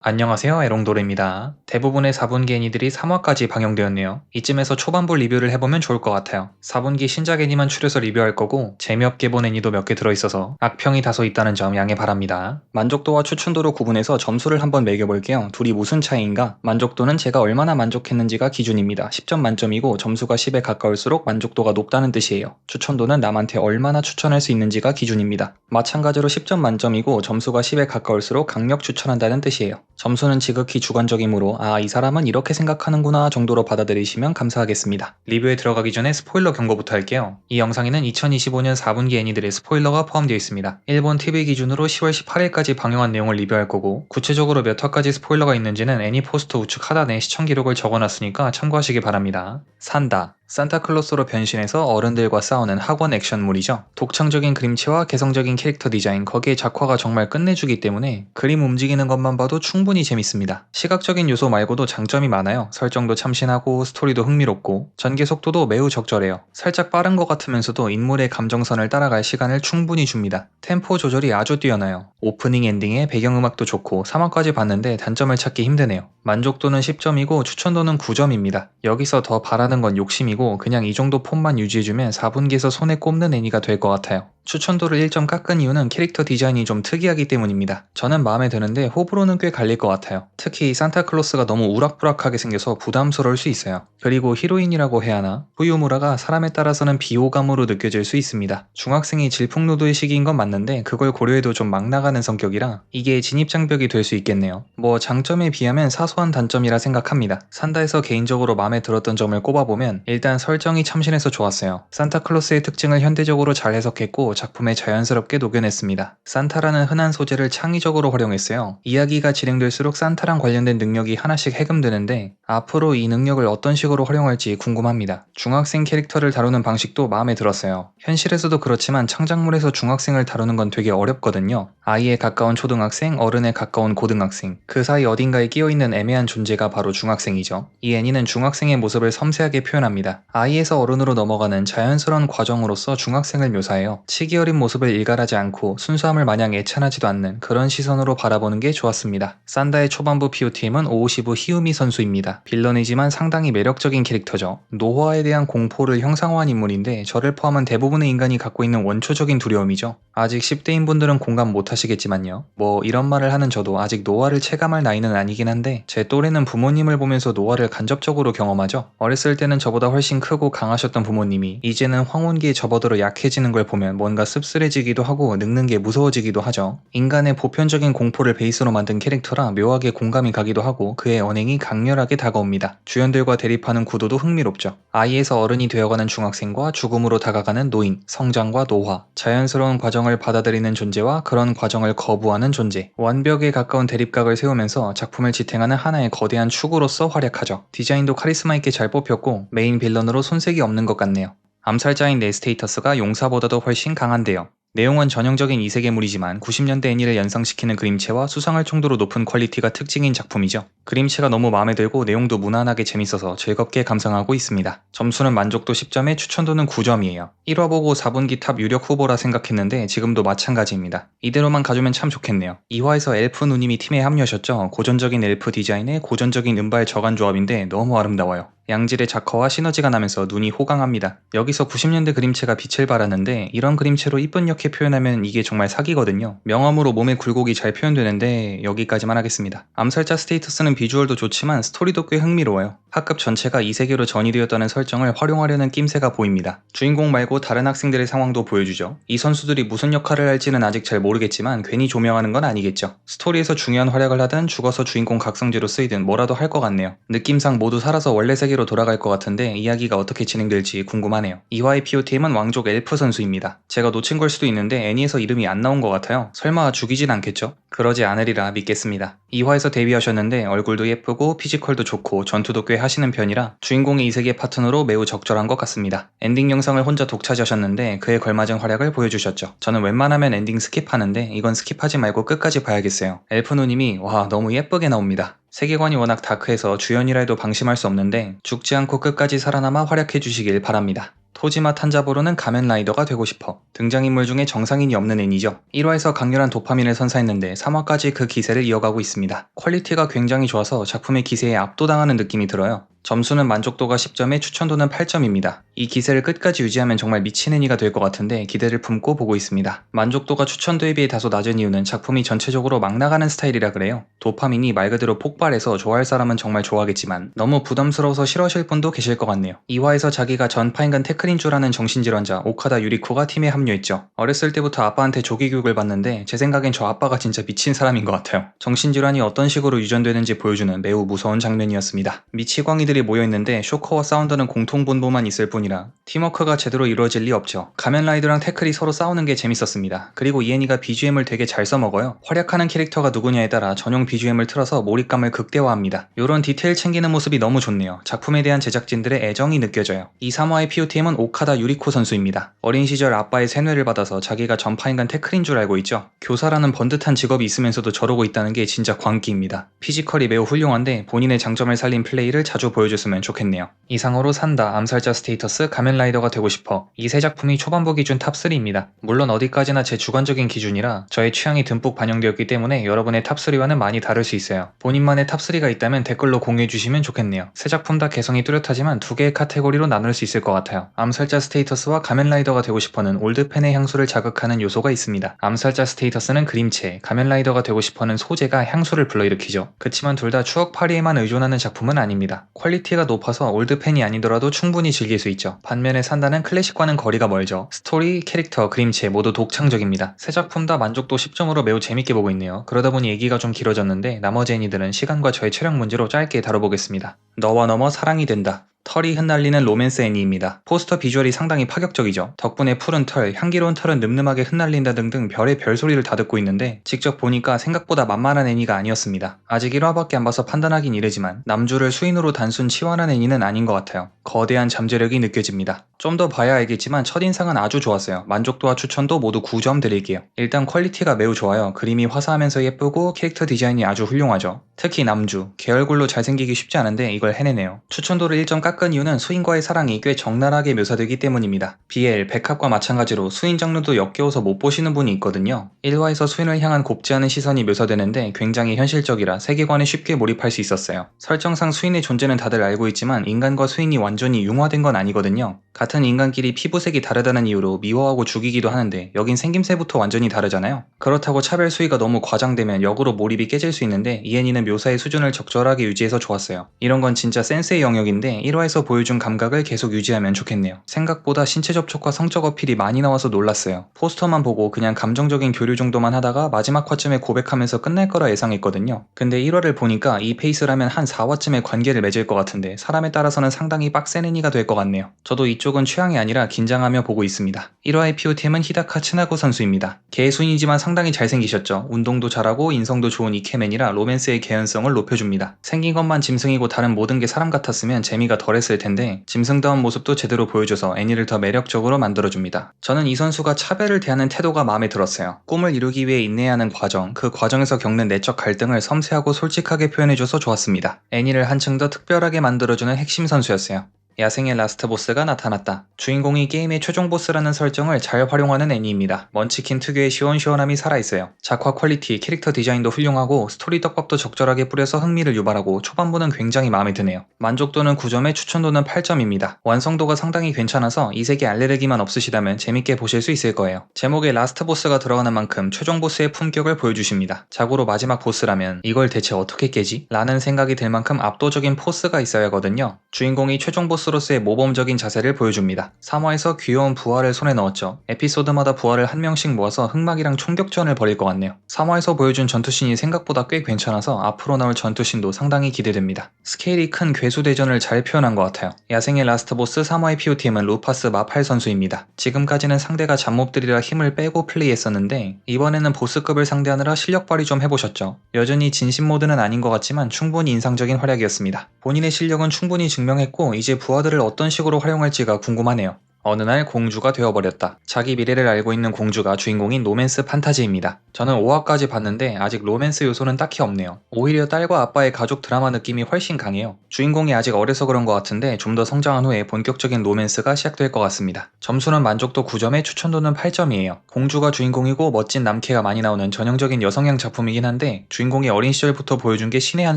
안녕하세요, 에롱도르입니다. 대부분의 4분기 애니들이 3화까지 방영되었네요. 이쯤에서 초반부 리뷰를 해보면 좋을 것 같아요. 4분기 신작 애니만 추려서 리뷰할 거고 재미없게 본 애니도 몇 개 들어있어서 악평이 다소 있다는 점 양해 바랍니다. 만족도와 추천도로 구분해서 점수를 한번 매겨볼게요. 둘이 무슨 차이인가? 만족도는 제가 얼마나 만족했는지가 기준입니다. 10점 만점이고 점수가 10에 가까울수록 만족도가 높다는 뜻이에요. 추천도는 남한테 얼마나 추천할 수 있는지가 기준입니다. 마찬가지로 10점 만점이고 점수가 10에 가까울수록 강력 추천한다는 뜻이에요. 점수는 지극히 주관적이므로 이 사람은 이렇게 생각하는구나 정도로 받아들이시면 감사하겠습니다. 리뷰에 들어가기 전에 스포일러 경고부터 할게요. 이 영상에는 2025년 4분기 애니들의 스포일러가 포함되어 있습니다. 일본 TV 기준으로 10월 18일까지 방영한 내용을 리뷰할 거고 구체적으로 몇 화까지 스포일러가 있는지는 애니포스터 우측 하단에 시청 기록을 적어놨으니까 참고하시기 바랍니다. 산다. 산타클로스로 변신해서 어른들과 싸우는 학원 액션물이죠. 독창적인 그림체와 개성적인 캐릭터 디자인, 거기에 작화가 정말 끝내주기 때문에 그림 움직이는 것만 봐도 충분히 재밌습니다. 시각적인 요소 말고도 장점이 많아요. 설정도 참신하고 스토리도 흥미롭고 전개 속도도 매우 적절해요. 살짝 빠른 것 같으면서도 인물의 감정선을 따라갈 시간을 충분히 줍니다. 템포 조절이 아주 뛰어나요. 오프닝 엔딩에 배경음악도 좋고 3화까지 봤는데 단점을 찾기 힘드네요. 만족도는 10점이고 추천도는 9점입니다. 여기서 더 바라는 건 욕심이고 그냥 이 정도 폼만 유지해주면 4분기에서 손에 꼽는 애니가 될 것 같아요. 추천도를 1점 깎은 이유는 캐릭터 디자인이 좀 특이하기 때문입니다. 저는 마음에 드는데 호불호는 꽤 갈릴 것 같아요. 특히 산타클로스가 너무 우락부락하게 생겨서 부담스러울 수 있어요. 그리고 히로인이라고 해야 하나? 후유무라가 사람에 따라서는 비호감으로 느껴질 수 있습니다. 중학생이 질풍노도의 시기인 건 맞는데 그걸 고려해도 좀 막 나가는 성격이라 이게 진입장벽이 될 수 있겠네요. 뭐 장점에 비하면 사소한 단점이라 생각합니다. 산다에서 개인적으로 마음에 들었던 점을 꼽아보면 일단 설정이 참신해서 좋았어요. 산타클로스의 특징을 현대적으로 잘 해석했고 작품에 자연스럽게 녹여냈습니다. 산타라는 흔한 소재를 창의적으로 활용했어요. 이야기가 진행될수록 산타랑 관련된 능력이 하나씩 해금되는데 앞으로 이 능력을 어떤 식으로 활용할지 궁금합니다. 중학생 캐릭터를 다루는 방식도 마음에 들었어요. 현실에서도 그렇지만 창작물에서 중학생을 다루는 건 되게 어렵거든요. 아이에 가까운 초등학생, 어른에 가까운 고등학생, 그 사이 어딘가에 끼어있는 애매한 존재가 바로 중학생이죠. 이 애니는 중학생의 모습을 섬세하게 표현합니다. 아이에서 어른으로 넘어가는 자연스러운 과정으로서 중학생을 묘사해요. 치기 어린 모습을 일갈하지 않고 순수함을 마냥 애찬하지도 않는 그런 시선으로 바라보는 게 좋았습니다. 산다의 초반부 POTM은 오오시부 히우미 선수입니다. 빌런이지만 상당히 매력적인 캐릭터죠. 노화에 대한 공포를 형상화한 인물인데 저를 포함한 대부분의 인간이 갖고 있는 원초적인 두려움이죠. 아직 10대인 분들은 공감 못하시겠지만요. 뭐 이런 말을 하는 저도 아직 노화를 체감할 나이는 아니긴 한데 제 또래는 부모님을 보면서 노화를 간접적으로 경험하죠. 어렸을 때는 저보다 훨씬 크고 강하셨던 부모님이 이제는 황혼기에 접어들어 약해지는 걸 보면 뭔가 씁쓸해지기도 하고 늙는 게 무서워지기도 하죠. 인간의 보편적인 공포를 베이스로 만든 캐릭터라 묘하게 공감이 가기도 하고 그의 언행이 강렬하게 다가옵니다. 주연들과 대립하는 구도도 흥미롭죠. 아이에서 어른이 되어가는 중학생과 죽음으로 다가가는 노인, 성장과 노화, 자연스러운 과정을 받아들이는 존재와 그런 과정을 거부하는 존재, 완벽에 가까운 대립각을 세우면서 작품을 지탱하는 하나의 거대한 축으로서 활약하죠. 디자인도 카리스마 있게 잘 뽑혔고 메인 빌런으로 손색이 없는 것 같네요. 암살자인 네스테이터스가 용사보다도 훨씬 강한데요. 내용은 전형적인 이세계물이지만 90년대 애니를 연상시키는 그림체와 수상할 정도로 높은 퀄리티가 특징인 작품이죠. 그림체가 너무 마음에 들고 내용도 무난하게 재밌어서 즐겁게 감상하고 있습니다. 점수는 만족도 10점에 추천도는 9점이에요. 1화 보고 4분기 탑 유력 후보라 생각했는데 지금도 마찬가지입니다. 이대로만 가주면 참 좋겠네요. 2화에서 엘프 누님이 팀에 합류하셨죠. 고전적인 엘프 디자인에 고전적인 은발 저간 조합인데 너무 아름다워요. 양질의 작화와 시너지가 나면서 눈이 호강합니다. 여기서 90년대 그림체가 빛을 발하는데 이런 그림체로 이쁜 역해 표현하면 이게 정말 사기거든요. 명암으로 몸의 굴곡이 잘 표현되는데 여기까지만 하겠습니다. 암살자 스테이터스는 비주얼도 좋지만 스토리도 꽤 흥미로워요. 학급 전체가 이 세계로 전이되었다는 설정을 활용하려는 낌새가 보입니다. 주인공 말고 다른 학생들의 상황도 보여주죠. 이 선수들이 무슨 역할을 할지는 아직 잘 모르겠지만 괜히 조명하는 건 아니겠죠. 스토리에서 중요한 활약을 하든 죽어서 주인공 각성제로 쓰이든 뭐라도 할 것 같네요. 느낌상 모두 살아서 원래 세계로 돌아갈 것 같은데 이야기가 어떻게 진행될지 궁금하네요. 2화의 POTM은 왕족 엘프 선수입니다. 제가 놓친 걸 수도 있는데 애니에서 이름이 안 나온 것 같아요. 설마 죽이진 않겠죠? 그러지 않으리라 믿겠습니다. 2화에서 데뷔하셨는데 얼굴도 예쁘고 피지컬도 좋고 전투도 꽤 하시는 편이라 주인공의 이세계 파트너로 매우 적절한 것 같습니다. 엔딩 영상을 혼자 독차지하셨는데 그에 걸맞은 활약을 보여주셨죠. 저는 웬만하면 엔딩 스킵하는데 이건 스킵하지 말고 끝까지 봐야겠어요. 엘프 누님이 와 너무 예쁘게 나옵니다. 세계관이 워낙 다크해서 주연이라 해도 방심할 수 없는데 죽지 않고 끝까지 살아남아 활약해 주시길 바랍니다. 토지마 탄자보로는 가면라이더가 되고 싶어. 등장인물 중에 정상인이 없는 애니죠. 1화에서 강렬한 도파민을 선사했는데 3화까지 그 기세를 이어가고 있습니다. 퀄리티가 굉장히 좋아서 작품의 기세에 압도당하는 느낌이 들어요. 점수는 만족도가 10점에 추천도는 8점입니다. 이 기세를 끝까지 유지하면 정말 미친 애니가 될 것 같은데 기대를 품고 보고 있습니다. 만족도가 추천도에 비해 다소 낮은 이유는 작품이 전체적으로 막 나가는 스타일이라 그래요. 도파민이 말 그대로 폭발해서 좋아할 사람은 정말 좋아하겠지만 너무 부담스러워서 싫어하실 분도 계실 것 같네요. 2화에서 자기가 전파인간 태클인 줄 아는 정신질환자 오카다 유리코가 팀에 합류했죠. 어렸을 때부터 아빠한테 조기교육을 받는데 제 생각엔 저 아빠가 진짜 미친 사람인 것 같아요. 정신질환이 어떤 식으로 유전되는지 보여주는 매우 무서운 장면이었습니다. 미치광이 들이 모여있는데 쇼커와 사운드는 공통분모만 있을 뿐이라 팀워크가 제대로 이루어질 리 없죠. 가면라이더랑 태클이 서로 싸우는 게 재밌었습니다. 그리고 이 애니가 BGM을 되게 잘 써먹어요. 활약하는 캐릭터가 누구냐에 따라 전용 BGM을 틀어서 몰입감을 극대화합니다. 요런 디테일 챙기는 모습이 너무 좋네요. 작품에 대한 제작진들의 애정이 느껴져요. 이 3화의 POTM은 오카다 유리코 선수입니다. 어린 시절 아빠의 세뇌를 받아서 자기가 전파인간 태클인 줄 알고 있죠. 교사라는 번듯한 직업이 있으면서도 저러고 있다는 게 진짜 광기입니다. 피지컬이 매우 훌륭한데 본인의 장점을 살린 플레이를 자주 보여줬으면 좋겠네요. 이상으로 산다, 암살자 스테이터스, 가면라이더가 되고 싶어. 이 세 작품이 초반부 기준 탑3입니다. 물론 어디까지나 제 주관적인 기준이라 저의 취향이 듬뿍 반영되었기 때문에 여러분의 탑3와는 많이 다를 수 있어요. 본인만의 탑3가 있다면 댓글로 공유해주시면 좋겠네요. 세 작품 다 개성이 뚜렷하지만 두 개의 카테고리로 나눌 수 있을 것 같아요. 암살자 스테이터스와 가면라이더가 되고 싶어는 올드팬의 향수를 자극하는 요소가 있습니다. 암살자 스테이터스는 그림체, 가면라이더가 되고 싶어는 소재가 향수를 불러일으키죠. 그치만 둘 다 추억팔이에만 의존하는 작품은 아닙니다. 퀄리티가 높아서 올드팬이 아니더라도 충분히 즐길 수 있죠. 반면에 산다는 클래식과는 거리가 멀죠. 스토리, 캐릭터, 그림체 모두 독창적입니다. 세 작품 다 만족도 10점으로 매우 재밌게 보고 있네요. 그러다 보니 얘기가 좀 길어졌는데 나머지 애니들은 시간과 저의 촬영 문제로 짧게 다뤄보겠습니다. 너와 너머 사랑이 된다. 털이 흩날리는 로맨스 애니입니다. 포스터 비주얼이 상당히 파격적이죠. 덕분에 푸른 털, 향기로운 털은 늠름하게 흩날린다 등등 별의 별소리를 다 듣고 있는데 직접 보니까 생각보다 만만한 애니가 아니었습니다. 아직 1화밖에 안 봐서 판단하긴 이르지만 남주를 수인으로 단순 치환한 애니는 아닌 것 같아요. 거대한 잠재력이 느껴집니다. 좀 더 봐야 알겠지만 첫인상은 아주 좋았어요. 만족도와 추천도 모두 9점 드릴게요. 일단 퀄리티가 매우 좋아요. 그림이 화사하면서 예쁘고 캐릭터 디자인이 아주 훌륭하죠. 특히 남주, 개얼굴로 잘생기기 쉽지 않은데 이걸 해내네요. 추천도를 1점 깎은 이유는 수인과의 사랑이 꽤 적나라하게 묘사되기 때문입니다. BL, 백합과 마찬가지로 수인 장르도 역겨워서 못 보시는 분이 있거든요. 1화에서 수인을 향한 곱지 않은 시선이 묘사되는데 굉장히 현실적이라 세계관에 쉽게 몰입할 수 있었어요. 설정상 수인의 존재는 다들 알고 있지만 인간과 수인이 완전히 융화된 건 아니거든요. 같은 인간끼리 피부색이 다르다는 이유로 미워하고 죽이기도 하는데 여긴 생김새부터 완전히 다르잖아요. 그렇다고 차별 수위가 너무 과장되면 역으로 몰입이 깨질 수 있는데 이 애니는 묘사의 수준을 적절하게 유지해서 좋았어요. 이런 건 진짜 센스의 영역인데 1화에서 보여준 감각을 계속 유지하면 좋겠네요. 생각보다 신체 접촉과 성적 어필이 많이 나와서 놀랐어요. 포스터만 보고 그냥 감정적인 교류 정도만 하다가 마지막 화쯤에 고백하면서 끝날 거라 예상했거든요. 근데 1화를 보니까 이 페이스라면 한 4화쯤에 관계를 맺을 것 같은데 사람에 따라서는 상당히 빡센 애니가 될 것 같네요. 저도 이쪽은 취향이 아니라 긴장하며 보고 있습니다. 1화의 POTM은 히다카 츠나고 선수입니다. 개순이지만 상당히 잘생기셨죠. 운동도 잘하고 인성도 좋은 이케맨이라 로맨스의 개연성을 높여줍니다. 생긴 것만 짐승이고 다른 모든 게 사람 같았으면 재미가 덜했을 텐데 짐승다운 모습도 제대로 보여줘서 애니를 더 매력적으로 만들어줍니다. 저는 이 선수가 차별을 대하는 태도가 마음에 들었어요. 꿈을 이루기 위해 인내해야 하는 과정, 그 과정에서 겪는 내적 갈등을 섬세하고 솔직하게 표현해줘서 좋았습니다. 애니를 한층 더 특별하게 만들어주는 핵심 선수였어요. 야생의 라스트 보스가 나타났다. 주인공이 게임의 최종 보스라는 설정을 잘 활용하는 애니입니다. 먼치킨 특유의 시원시원함이 살아있어요. 작화 퀄리티, 캐릭터 디자인도 훌륭하고 스토리 떡밥도 적절하게 뿌려서 흥미를 유발하고 초반부는 굉장히 마음에 드네요. 만족도는 9점에 추천도는 8점입니다. 완성도가 상당히 괜찮아서 이 색에 알레르기만 없으시다면 재밌게 보실 수 있을 거예요. 제목에 라스트 보스가 들어가는 만큼 최종 보스의 품격을 보여주십니다. 자고로 마지막 보스라면 이걸 대체 어떻게 깨지? 라는 생각이 들 만큼 압도적인 포스가 있어야 하거든요. 주인공이 최종 보스로서의 모범적인 자세를 보여줍니다. 3화에서 귀여운 부하를 손에 넣었죠. 에피소드마다 부하를 한 명씩 모아서 흑막이랑 총격전을 벌일 것 같네요. 3화에서 보여준 전투씬이 생각보다 꽤 괜찮아서 앞으로 나올 전투씬도 상당히 기대됩니다. 스케일이 큰 괴수대전을 잘 표현한 것 같아요. 야생의 라스트 보스 3화의 POTM은 루파스 마팔 선수입니다. 지금까지는 상대가 잡몹들이라 힘을 빼고 플레이했었는데 이번에는 보스급을 상대하느라 실력 발휘 좀 해보셨죠? 여전히 진심 모드는 아닌 것 같지만 충분히 인상적인 활약이었습니다. 본인의 실력은 충분히 증명했고 이제 부하들을 어떤 식으로 활용할지가 궁금하네요. 어느 날 공주가 되어버렸다. 자기 미래를 알고 있는 공주가 주인공인 로맨스 판타지입니다. 저는 5화까지 봤는데 아직 로맨스 요소는 딱히 없네요. 오히려 딸과 아빠의 가족 드라마 느낌이 훨씬 강해요. 주인공이 아직 어려서 그런 것 같은데 좀 더 성장한 후에 본격적인 로맨스가 시작될 것 같습니다. 점수는 만족도 9점에 추천도는 8점이에요. 공주가 주인공이고 멋진 남캐가 많이 나오는 전형적인 여성향 작품이긴 한데 주인공이 어린 시절부터 보여준 게 신의 한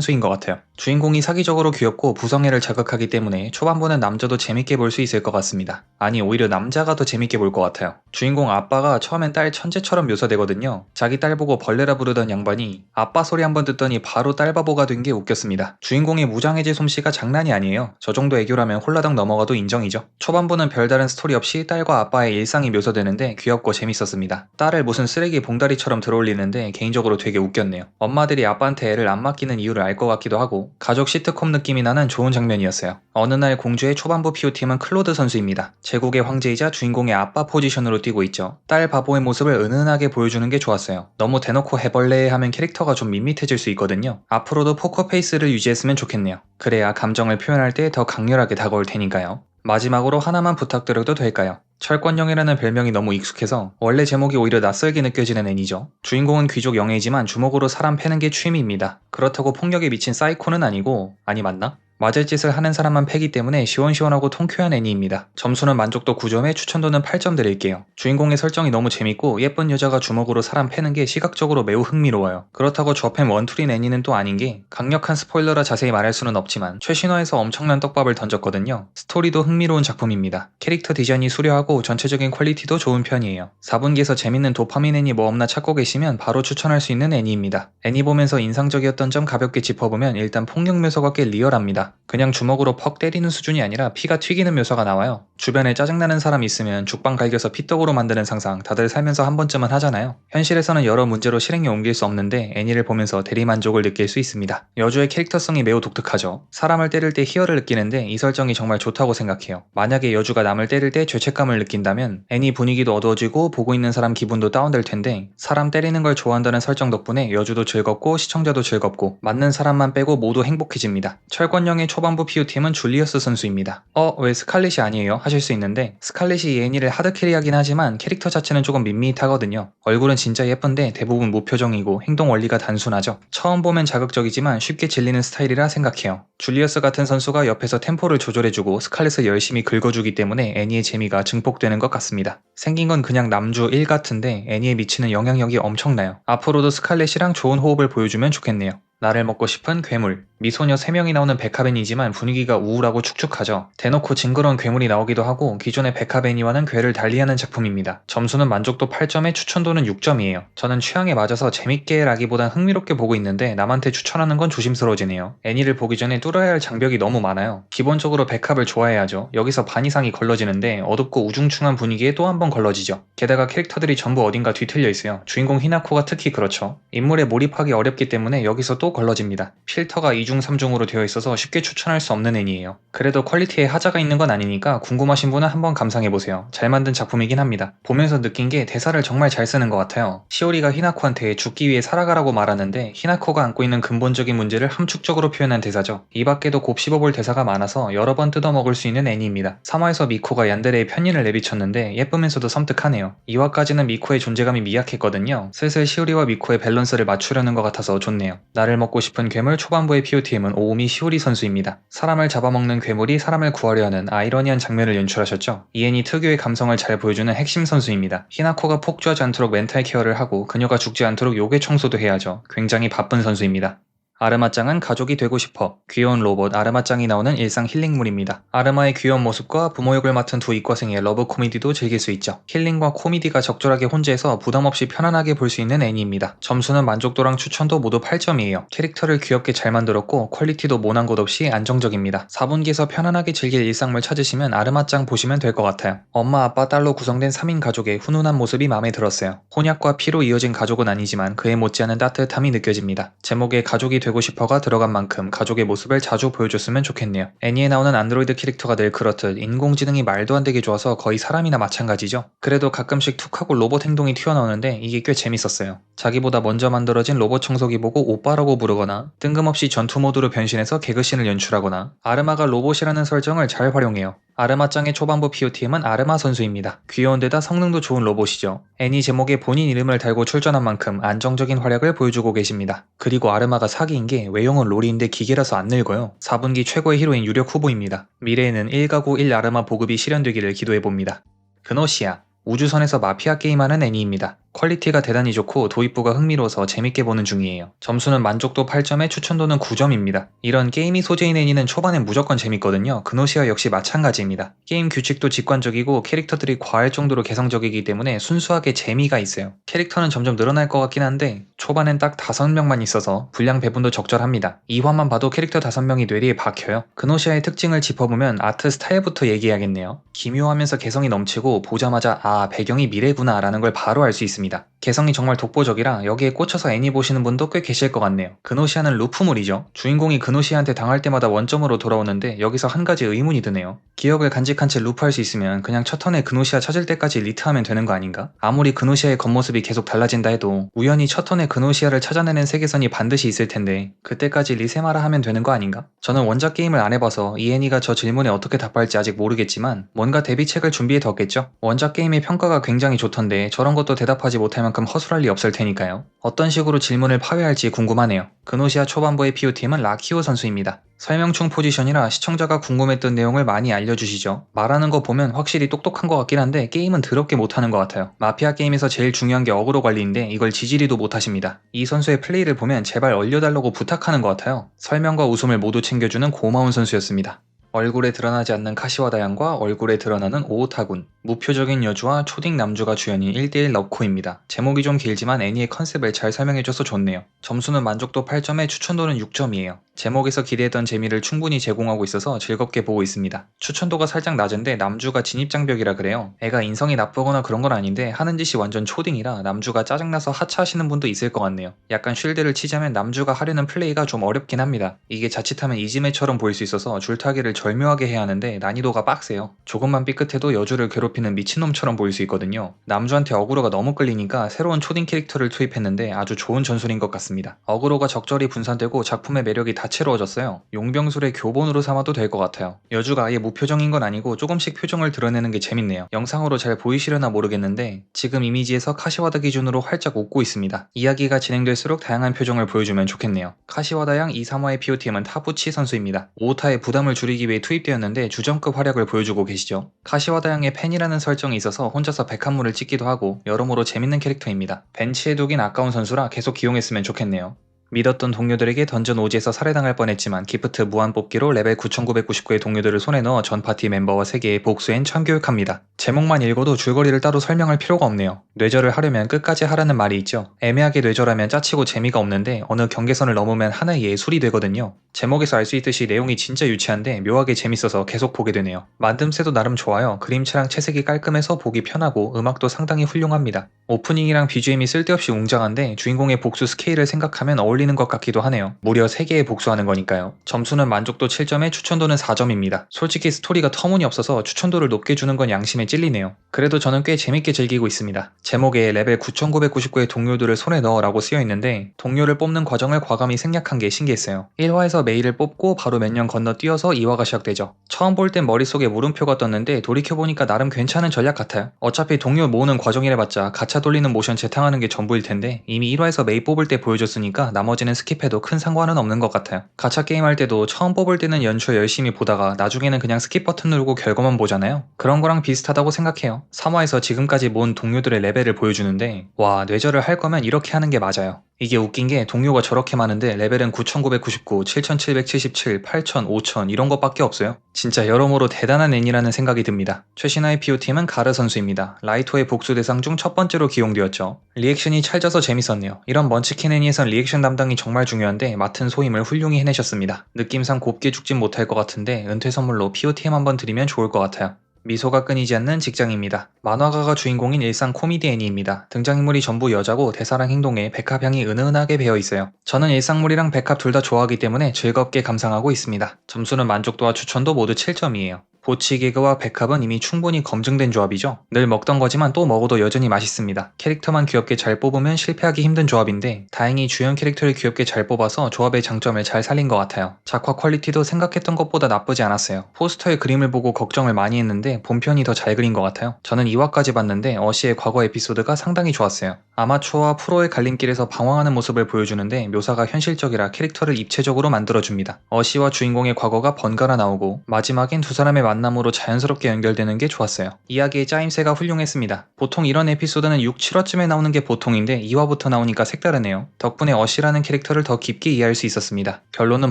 수인 것 같아요. 주인공이 사기적으로 귀엽고 부성애를 자극하기 때문에 초반부는 남자도 재밌게 볼 수 있을 것 같습니다. 아니 오히려 남자가 더 재밌게 볼 것 같아요. 주인공 아빠가 처음엔 딸 천재처럼 묘사되거든요. 자기 딸 보고 벌레라 부르던 양반이 아빠 소리 한번 듣더니 바로 딸 바보가 된 게 웃겼습니다. 주인공의 무장해제 솜씨가 장난이 아니에요. 저 정도 애교라면 홀라당 넘어가도 인정이죠. 초반부는 별다른 스토리 없이 딸과 아빠의 일상이 묘사되는데 귀엽고 재밌었습니다. 딸을 무슨 쓰레기 봉다리처럼 들어올리는데 개인적으로 되게 웃겼네요. 엄마들이 아빠한테 애를 안 맡기는 이유를 알 것 같기도 하고 가족 시트콤 느낌이 나는 좋은 장면이었어요. 어느 날 공주의 초반부 PO팀은 클로드 선수입니다. 제국의 황제이자 주인공의 아빠 포지션으로 뛰고 있죠. 딸 바보의 모습을 은은하게 보여주는 게 좋았어요. 너무 대놓고 해벌레 하면 캐릭터가 좀 밋밋해질 수 있거든요. 앞으로도 포커페이스를 유지했으면 좋겠네요. 그래야 감정을 표현할 때 더 강렬하게 다가올 테니까요. 마지막으로 하나만 부탁드려도 될까요? 철권영이라는 별명이 너무 익숙해서 원래 제목이 오히려 낯설게 느껴지는 애니죠. 주인공은 귀족 영예이지만 주먹으로 사람 패는 게 취미입니다. 그렇다고 폭력에 미친 사이코는 아니고, 아니 맞나? 맞을 짓을 하는 사람만 패기 때문에 시원시원하고 통쾌한 애니입니다. 점수는 만족도 9점에 추천도는 8점 드릴게요. 주인공의 설정이 너무 재밌고 예쁜 여자가 주먹으로 사람 패는 게 시각적으로 매우 흥미로워요. 그렇다고 저팸 원툴인 애니는 또 아닌 게 강력한 스포일러라 자세히 말할 수는 없지만 최신화에서 엄청난 떡밥을 던졌거든요. 스토리도 흥미로운 작품입니다. 캐릭터 디자인이 수려하고 전체적인 퀄리티도 좋은 편이에요. 4분기에서 재밌는 도파민 애니 뭐 없나 찾고 계시면 바로 추천할 수 있는 애니입니다. 애니 보면서 인상적이었던 점 가볍게 짚어보면 일단 폭력 묘사가 꽤 리얼합니다. 그냥 주먹으로 퍽 때리는 수준이 아니라 피가 튀기는 묘사가 나와요. 주변에 짜증나는 사람이 있으면 죽방 갈겨서 피떡으로 만드는 상상 다들 살면서 한 번쯤은 하잖아요. 현실에서는 여러 문제로 실행에 옮길 수 없는데 애니를 보면서 대리만족을 느낄 수 있습니다. 여주의 캐릭터성이 매우 독특하죠. 사람을 때릴 때 희열을 느끼는데 이 설정이 정말 좋다고 생각해요. 만약에 여주가 남을 때릴 때 죄책감을 느낀다면 애니 분위기도 어두워지고 보고 있는 사람 기분도 다운될 텐데 사람 때리는 걸 좋아한다는 설정 덕분에 여주도 즐겁고 시청자도 즐겁고 맞는 사람만 빼고 모두 행복해집니다. 철권영의 초반부 PO팀은 줄리어스 선수입니다. 왜 스칼렛이 아니에요? 하실 수 있는데 스칼렛이 이 애니를 하드캐리하긴 하지만 캐릭터 자체는 조금 밋밋하거든요. 얼굴은 진짜 예쁜데 대부분 무표정이고 행동 원리가 단순하죠. 처음 보면 자극적이지만 쉽게 질리는 스타일이라 생각해요. 줄리어스 같은 선수가 옆에서 템포를 조절해주고 스칼렛을 열심히 긁어주기 때문에 애니의 재미가 증폭되는 것 같습니다. 생긴 건 그냥 남주 1 같은데 애니에 미치는 영향력이 엄청나요. 앞으로도 스칼렛이랑 좋은 호흡을 보여주면 좋겠네요. 나를 먹고 싶은 괴물. 미소녀 3명이 나오는 백합애니지만 분위기가 우울하고 축축하죠. 대놓고 징그러운 괴물이 나오기도 하고 기존의 백합애니와는 궤를 달리하는 작품입니다. 점수는 만족도 8점에 추천도는 6점이에요. 저는 취향에 맞아서 재밌게 라기보단 흥미롭게 보고 있는데 남한테 추천하는 건 조심스러워지네요. 애니를 보기 전에 뚫어야 할 장벽이 너무 많아요. 기본적으로 백합을 좋아해야죠. 여기서 반 이상이 걸러지는데 어둡고 우중충한 분위기에 또 한 번 걸러지죠. 게다가 캐릭터들이 전부 어딘가 뒤틀려 있어요. 주인공 히나코가 특히 그렇죠. 인물에 몰입하기 어렵기 때문에 여기서 또 걸러집니다. 필터가 2중 3중으로 되어 있어서 쉽게 추천할 수 없는 애니예요. 그래도 퀄리티에 하자가 있는 건 아니니까 궁금하신 분은 한번 감상해보세요. 잘 만든 작품이긴 합니다. 보면서 느낀 게 대사를 정말 잘 쓰는 것 같아요. 시오리가 히나코한테 죽기 위해 살아가라고 말하는데 히나코가 안고 있는 근본적인 문제를 함축적으로 표현한 대사죠. 이 밖에도 곱씹어볼 대사가 많아서 여러 번 뜯어먹을 수 있는 애니입니다. 3화에서 미코가 얀데레의 편인을 내비쳤는데 예쁘면서도 섬뜩하네요. 2화까지는 미코의 존재감이 미약했거든요. 슬슬 시오리와 미코의 밸런스를 맞추려는 것 같아서 좋네요. 나를 먹고 싶은 괴물 초반부의 POTM은 오오미 시오리 선수입니다. 사람을 잡아먹는 괴물이 사람을 구하려 하는 아이러니한 장면을 연출하셨죠. 이 애니 특유의 감성을 잘 보여주는 핵심 선수입니다. 히나코가 폭주하지 않도록 멘탈 케어를 하고 그녀가 죽지 않도록 요괴 청소도 해야죠. 굉장히 바쁜 선수입니다. 아르마짱은 가족이 되고 싶어. 귀여운 로봇 아르마짱이 나오는 일상 힐링물입니다. 아르마의 귀여운 모습과 부모 역을 맡은 두 이과생의 러브 코미디도 즐길 수 있죠. 힐링과 코미디가 적절하게 혼재해서 부담없이 편안하게 볼 수 있는 애니입니다. 점수는 만족도랑 추천도 모두 8점이에요. 캐릭터를 귀엽게 잘 만들었고 퀄리티도 모난 것 없이 안정적입니다. 4분기에서 편안하게 즐길 일상물 찾으시면 아르마짱 보시면 될 것 같아요. 엄마, 아빠, 딸로 구성된 3인 가족의 훈훈한 모습이 마음에 들었어요. 혼약과 피로 이어진 가족은 아니지만 그에 못지않은 따뜻함이 느껴집니다. 제목에 가족이 되고 싶어가 들어간 만큼 가족의 모습을 자주 보여줬으면 좋겠네요. 애니에 나오는 안드로이드 캐릭터가 늘 그렇듯 인공지능이 말도 안 되게 좋아서 거의 사람이나 마찬가지죠. 그래도 가끔씩 툭하고 로봇 행동이 튀어나오는데 이게 꽤 재밌었어요. 자기보다 먼저 만들어진 로봇 청소기 보고 오빠라고 부르거나 뜬금없이 전투 모드로 변신해서 개그씬을 연출하거나 아르마가 로봇이라는 설정을 잘 활용해요. 아르마짱의 초반부 POTM은 아르마 선수입니다. 귀여운 데다 성능도 좋은 로봇이죠. 애니 제목에 본인 이름을 달고 출전한 만큼 안정적인 활약을 보여주고 계십니다. 그리고 아르마가 사기인 게 외형은 롤이인데 기계라서 안 늙어요. 4분기 최고의 히로인 유력 후보입니다. 미래에는 1가구 1 아르마 보급이 실현되기를 기도해봅니다. 그노시아 우주선에서 마피아 게임하는 애니입니다. 퀄리티가 대단히 좋고 도입부가 흥미로워서 재밌게 보는 중이에요. 점수는 만족도 8점에 추천도는 9점입니다. 이런 게임이 소재인 애니는 초반엔 무조건 재밌거든요. 그노시아 역시 마찬가지입니다. 게임 규칙도 직관적이고 캐릭터들이 과할 정도로 개성적이기 때문에 순수하게 재미가 있어요. 캐릭터는 점점 늘어날 것 같긴 한데 초반엔 딱 5명만 있어서 분량 배분도 적절합니다. 2화만 봐도 캐릭터 5명이 뇌리에 박혀요. 그노시아의 특징을 짚어보면 아트 스타일부터 얘기해야겠네요. 기묘하면서 개성이 넘치고 보자마자 아 배경이 미래구나 라는 걸 바로 알 수 있습니다. 개성이 정말 독보적이라 여기에 꽂혀서 애니 보시는 분도 꽤 계실 것 같네요. 그노시아는 루프물이죠. 주인공이 그노시아한테 당할 때마다 원점으로 돌아오는데 여기서 한 가지 의문이 드네요. 기억을 간직한 채 루프할 수 있으면 그냥 첫 턴에 그노시아 찾을 때까지 리트하면 되는 거 아닌가? 아무리 그노시아의 겉모습이 계속 달라진다 해도 우연히 첫 턴에 그노시아를 찾아내는 세계선이 반드시 있을 텐데 그때까지 리세마라 하면 되는 거 아닌가? 저는 원작 게임을 안 해봐서 이 애니가 저 질문에 어떻게 답할지 아직 모르겠지만 뭔가 대비책을 준비해 뒀겠죠? 원작 게임의 평가가 굉장히 좋던데 저런 것도 대답하지 못할 만큼 허술할 리 없을 테니까요. 어떤 식으로 질문을 파괴할지 궁금하네요. 그노시아 초반부의 POTM은 라키오 선수입니다. 설명충 포지션이라 시청자가 궁금했던 내용을 많이 알려주시죠. 말하는 거 보면 확실히 똑똑한 것 같긴 한데 게임은 더럽게 못하는 것 같아요. 마피아 게임에서 제일 중요한 게 어그로 관리인데 이걸 지지리도 못하십니다. 이 선수의 플레이를 보면 제발 얼려달라고 부탁하는 것 같아요. 설명과 웃음을 모두 챙겨주는 고마운 선수였습니다. 얼굴에 드러나지 않는 카시와다 양과 얼굴에 드러나는 오오타군, 무표적인 여주와 초딩 남주가 주연인 1대1 러브코입니다. 제목이 좀 길지만 애니의 컨셉을 잘 설명해줘서 좋네요. 점수는 만족도 8점에 추천도는 6점이에요. 제목에서 기대했던 재미를 충분히 제공하고 있어서 즐겁게 보고 있습니다. 추천도가 살짝 낮은데 남주가 진입장벽이라 그래요. 애가 인성이 나쁘거나 그런 건 아닌데 하는 짓이 완전 초딩이라 남주가 짜증나서 하차하시는 분도 있을 것 같네요. 약간 쉴드를 치자면 남주가 하려는 플레이가 좀 어렵긴 합니다. 이게 자칫하면 이지메처럼 보일 수 있어서 줄타기를 절묘하게 해야 하는데 난이도가 빡세요. 조금만 삐끗해도 여주를 괴롭히는 미친놈처럼 보일 수 있거든요. 남주한테 어그로가 너무 끌리니까 새로운 초딩 캐릭터를 투입했는데 아주 좋은 전술인 것 같습니다. 어그로가 적절히 분산되고 작품의 매력이 다채로워졌어요. 용병술의 교본으로 삼아도 될 것 같아요. 여주가 아예 무표정인 건 아니고 조금씩 표정을 드러내는 게 재밌네요. 영상으로 잘 보이시려나 모르겠는데 지금 이미지에서 카시와다 기준으로 활짝 웃고 있습니다. 이야기가 진행될수록 다양한 표정을 보여주면 좋겠네요. 카시와다 양 2, 3화의 POTM은 타부치 선수입니다. 5타의 부담을 줄이기 위해 투입되었는데 주전급 활약을 보여주고 계시죠. 카시와다 양의 팬이라는 설정이 있어서 혼자서 백합물을 찍기도 하고 여러모로 재밌는 캐릭터입니다. 벤치에 두긴 아까운 선수라 계속 기용했으면 좋겠네요. 믿었던 동료들에게 던전 오지에서 살해당할 뻔했지만 기프트 무한 뽑기로 레벨 9999의 동료들을 손에 넣어 전 파티 멤버와 세계에 복수엔 참교육합니다. 제목만 읽어도 줄거리를 따로 설명할 필요가 없네요. 뇌절을 하려면 끝까지 하라는 말이 있죠. 애매하게 뇌절하면 짜치고 재미가 없는데 어느 경계선을 넘으면 하나의 예술이 되거든요. 제목에서 알 수 있듯이 내용이 진짜 유치한데 묘하게 재밌어서 계속 보게 되네요. 만듦새도 나름 좋아요. 그림체랑 채색이 깔끔해서 보기 편하고 음악도 상당히 훌륭합니다. 오프닝이랑 BGM이 쓸데없이 웅장한데 주인공의 복수 스케일을 생각하면 어울리는 것 같기도 하네요. 무려 3개에 복수하는 거니까요. 점수는 만족도 7점에 추천도는 4점입니다. 솔직히 스토리가 터무니없어서 추천도를 높게 주는 건 양심에 찔리네요. 그래도 저는 꽤 재밌게 즐기고 있습니다. 제목에 레벨 9999의 동료들을 손에 넣어라고 쓰여있는데 동료를 뽑는 과정을 과감히 생략한 게 신기했어요. 1화에서 메이를 뽑고 바로 몇 년 건너뛰어서 2화가 시작되죠. 처음 볼 땐 머릿속에 물음표가 떴는데 돌이켜보니까 나름 괜찮은 전략 같아요. 어차피 동료 모으는 과정이래봤자 가차 돌리는 모션 재탕하는 게 전부일 텐데 이미 1화에서 메이 뽑을 때 보여줬으니까 나머지는 스킵해도 큰 상관은 없는 것 같아요. 가차 게임 할 때도 처음 뽑을 때는 연출 열심히 보다가 나중에는 그냥 스킵 버튼 누르고 결과만 보잖아요. 그런 거랑 비슷하다고 생각해요. 3화에서 지금까지 모은 동료들의 레벨을 보여주는데 와, 뇌절을 할 거면 이렇게 하는 게 맞아요. 이게 웃긴 게 동료가 저렇게 많은데 레벨은 9999, 7777, 8000, 5000 이런 것밖에 없어요. 진짜 여러모로 대단한 애니라는 생각이 듭니다. 최신화의 POTM은 가르 선수입니다. 라이토의 복수 대상 중 첫 번째로 기용되었죠. 리액션이 찰져서 재밌었네요. 이런 먼치킨 애니에선 리액션 담당이 정말 중요한데 맡은 소임을 훌륭히 해내셨습니다. 느낌상 곱게 죽진 못할 것 같은데 은퇴 선물로 POTM 한번 드리면 좋을 것 같아요. 미소가 끊이지 않는 직장입니다. 만화가가 주인공인 일상 코미디 애니입니다. 등장인물이 전부 여자고 대사랑 행동에 백합향이 은은하게 배어있어요. 저는 일상물이랑 백합 둘 다 좋아하기 때문에 즐겁게 감상하고 있습니다. 점수는 만족도와 추천도 모두 7점이에요. 보치 개그와 백합은 이미 충분히 검증된 조합이죠. 늘 먹던 거지만 또 먹어도 여전히 맛있습니다. 캐릭터만 귀엽게 잘 뽑으면 실패하기 힘든 조합인데 다행히 주연 캐릭터를 귀엽게 잘 뽑아서 조합의 장점을 잘 살린 것 같아요. 작화 퀄리티도 생각했던 것보다 나쁘지 않았어요. 포스터의 그림을 보고 걱정을 많이 했는데 본편이 더 잘 그린 것 같아요. 저는 2화까지 봤는데 어시의 과거 에피소드가 상당히 좋았어요. 아마추어와 프로의 갈림길에서 방황하는 모습을 보여주는데 묘사가 현실적이라 캐릭터를 입체적으로 만들어줍니다. 어시와 주인공의 과거가 번갈아 나오고 마지막엔 두 사람의 만남으로 자연스럽게 연결되는 게 좋았어요. 이야기의 짜임새가 훌륭했습니다. 보통 이런 에피소드는 6, 7화쯤에 나오는 게 보통인데 2화부터 나오니까 색다르네요. 덕분에 어시라는 캐릭터를 더 깊게 이해할 수 있었습니다. 결론은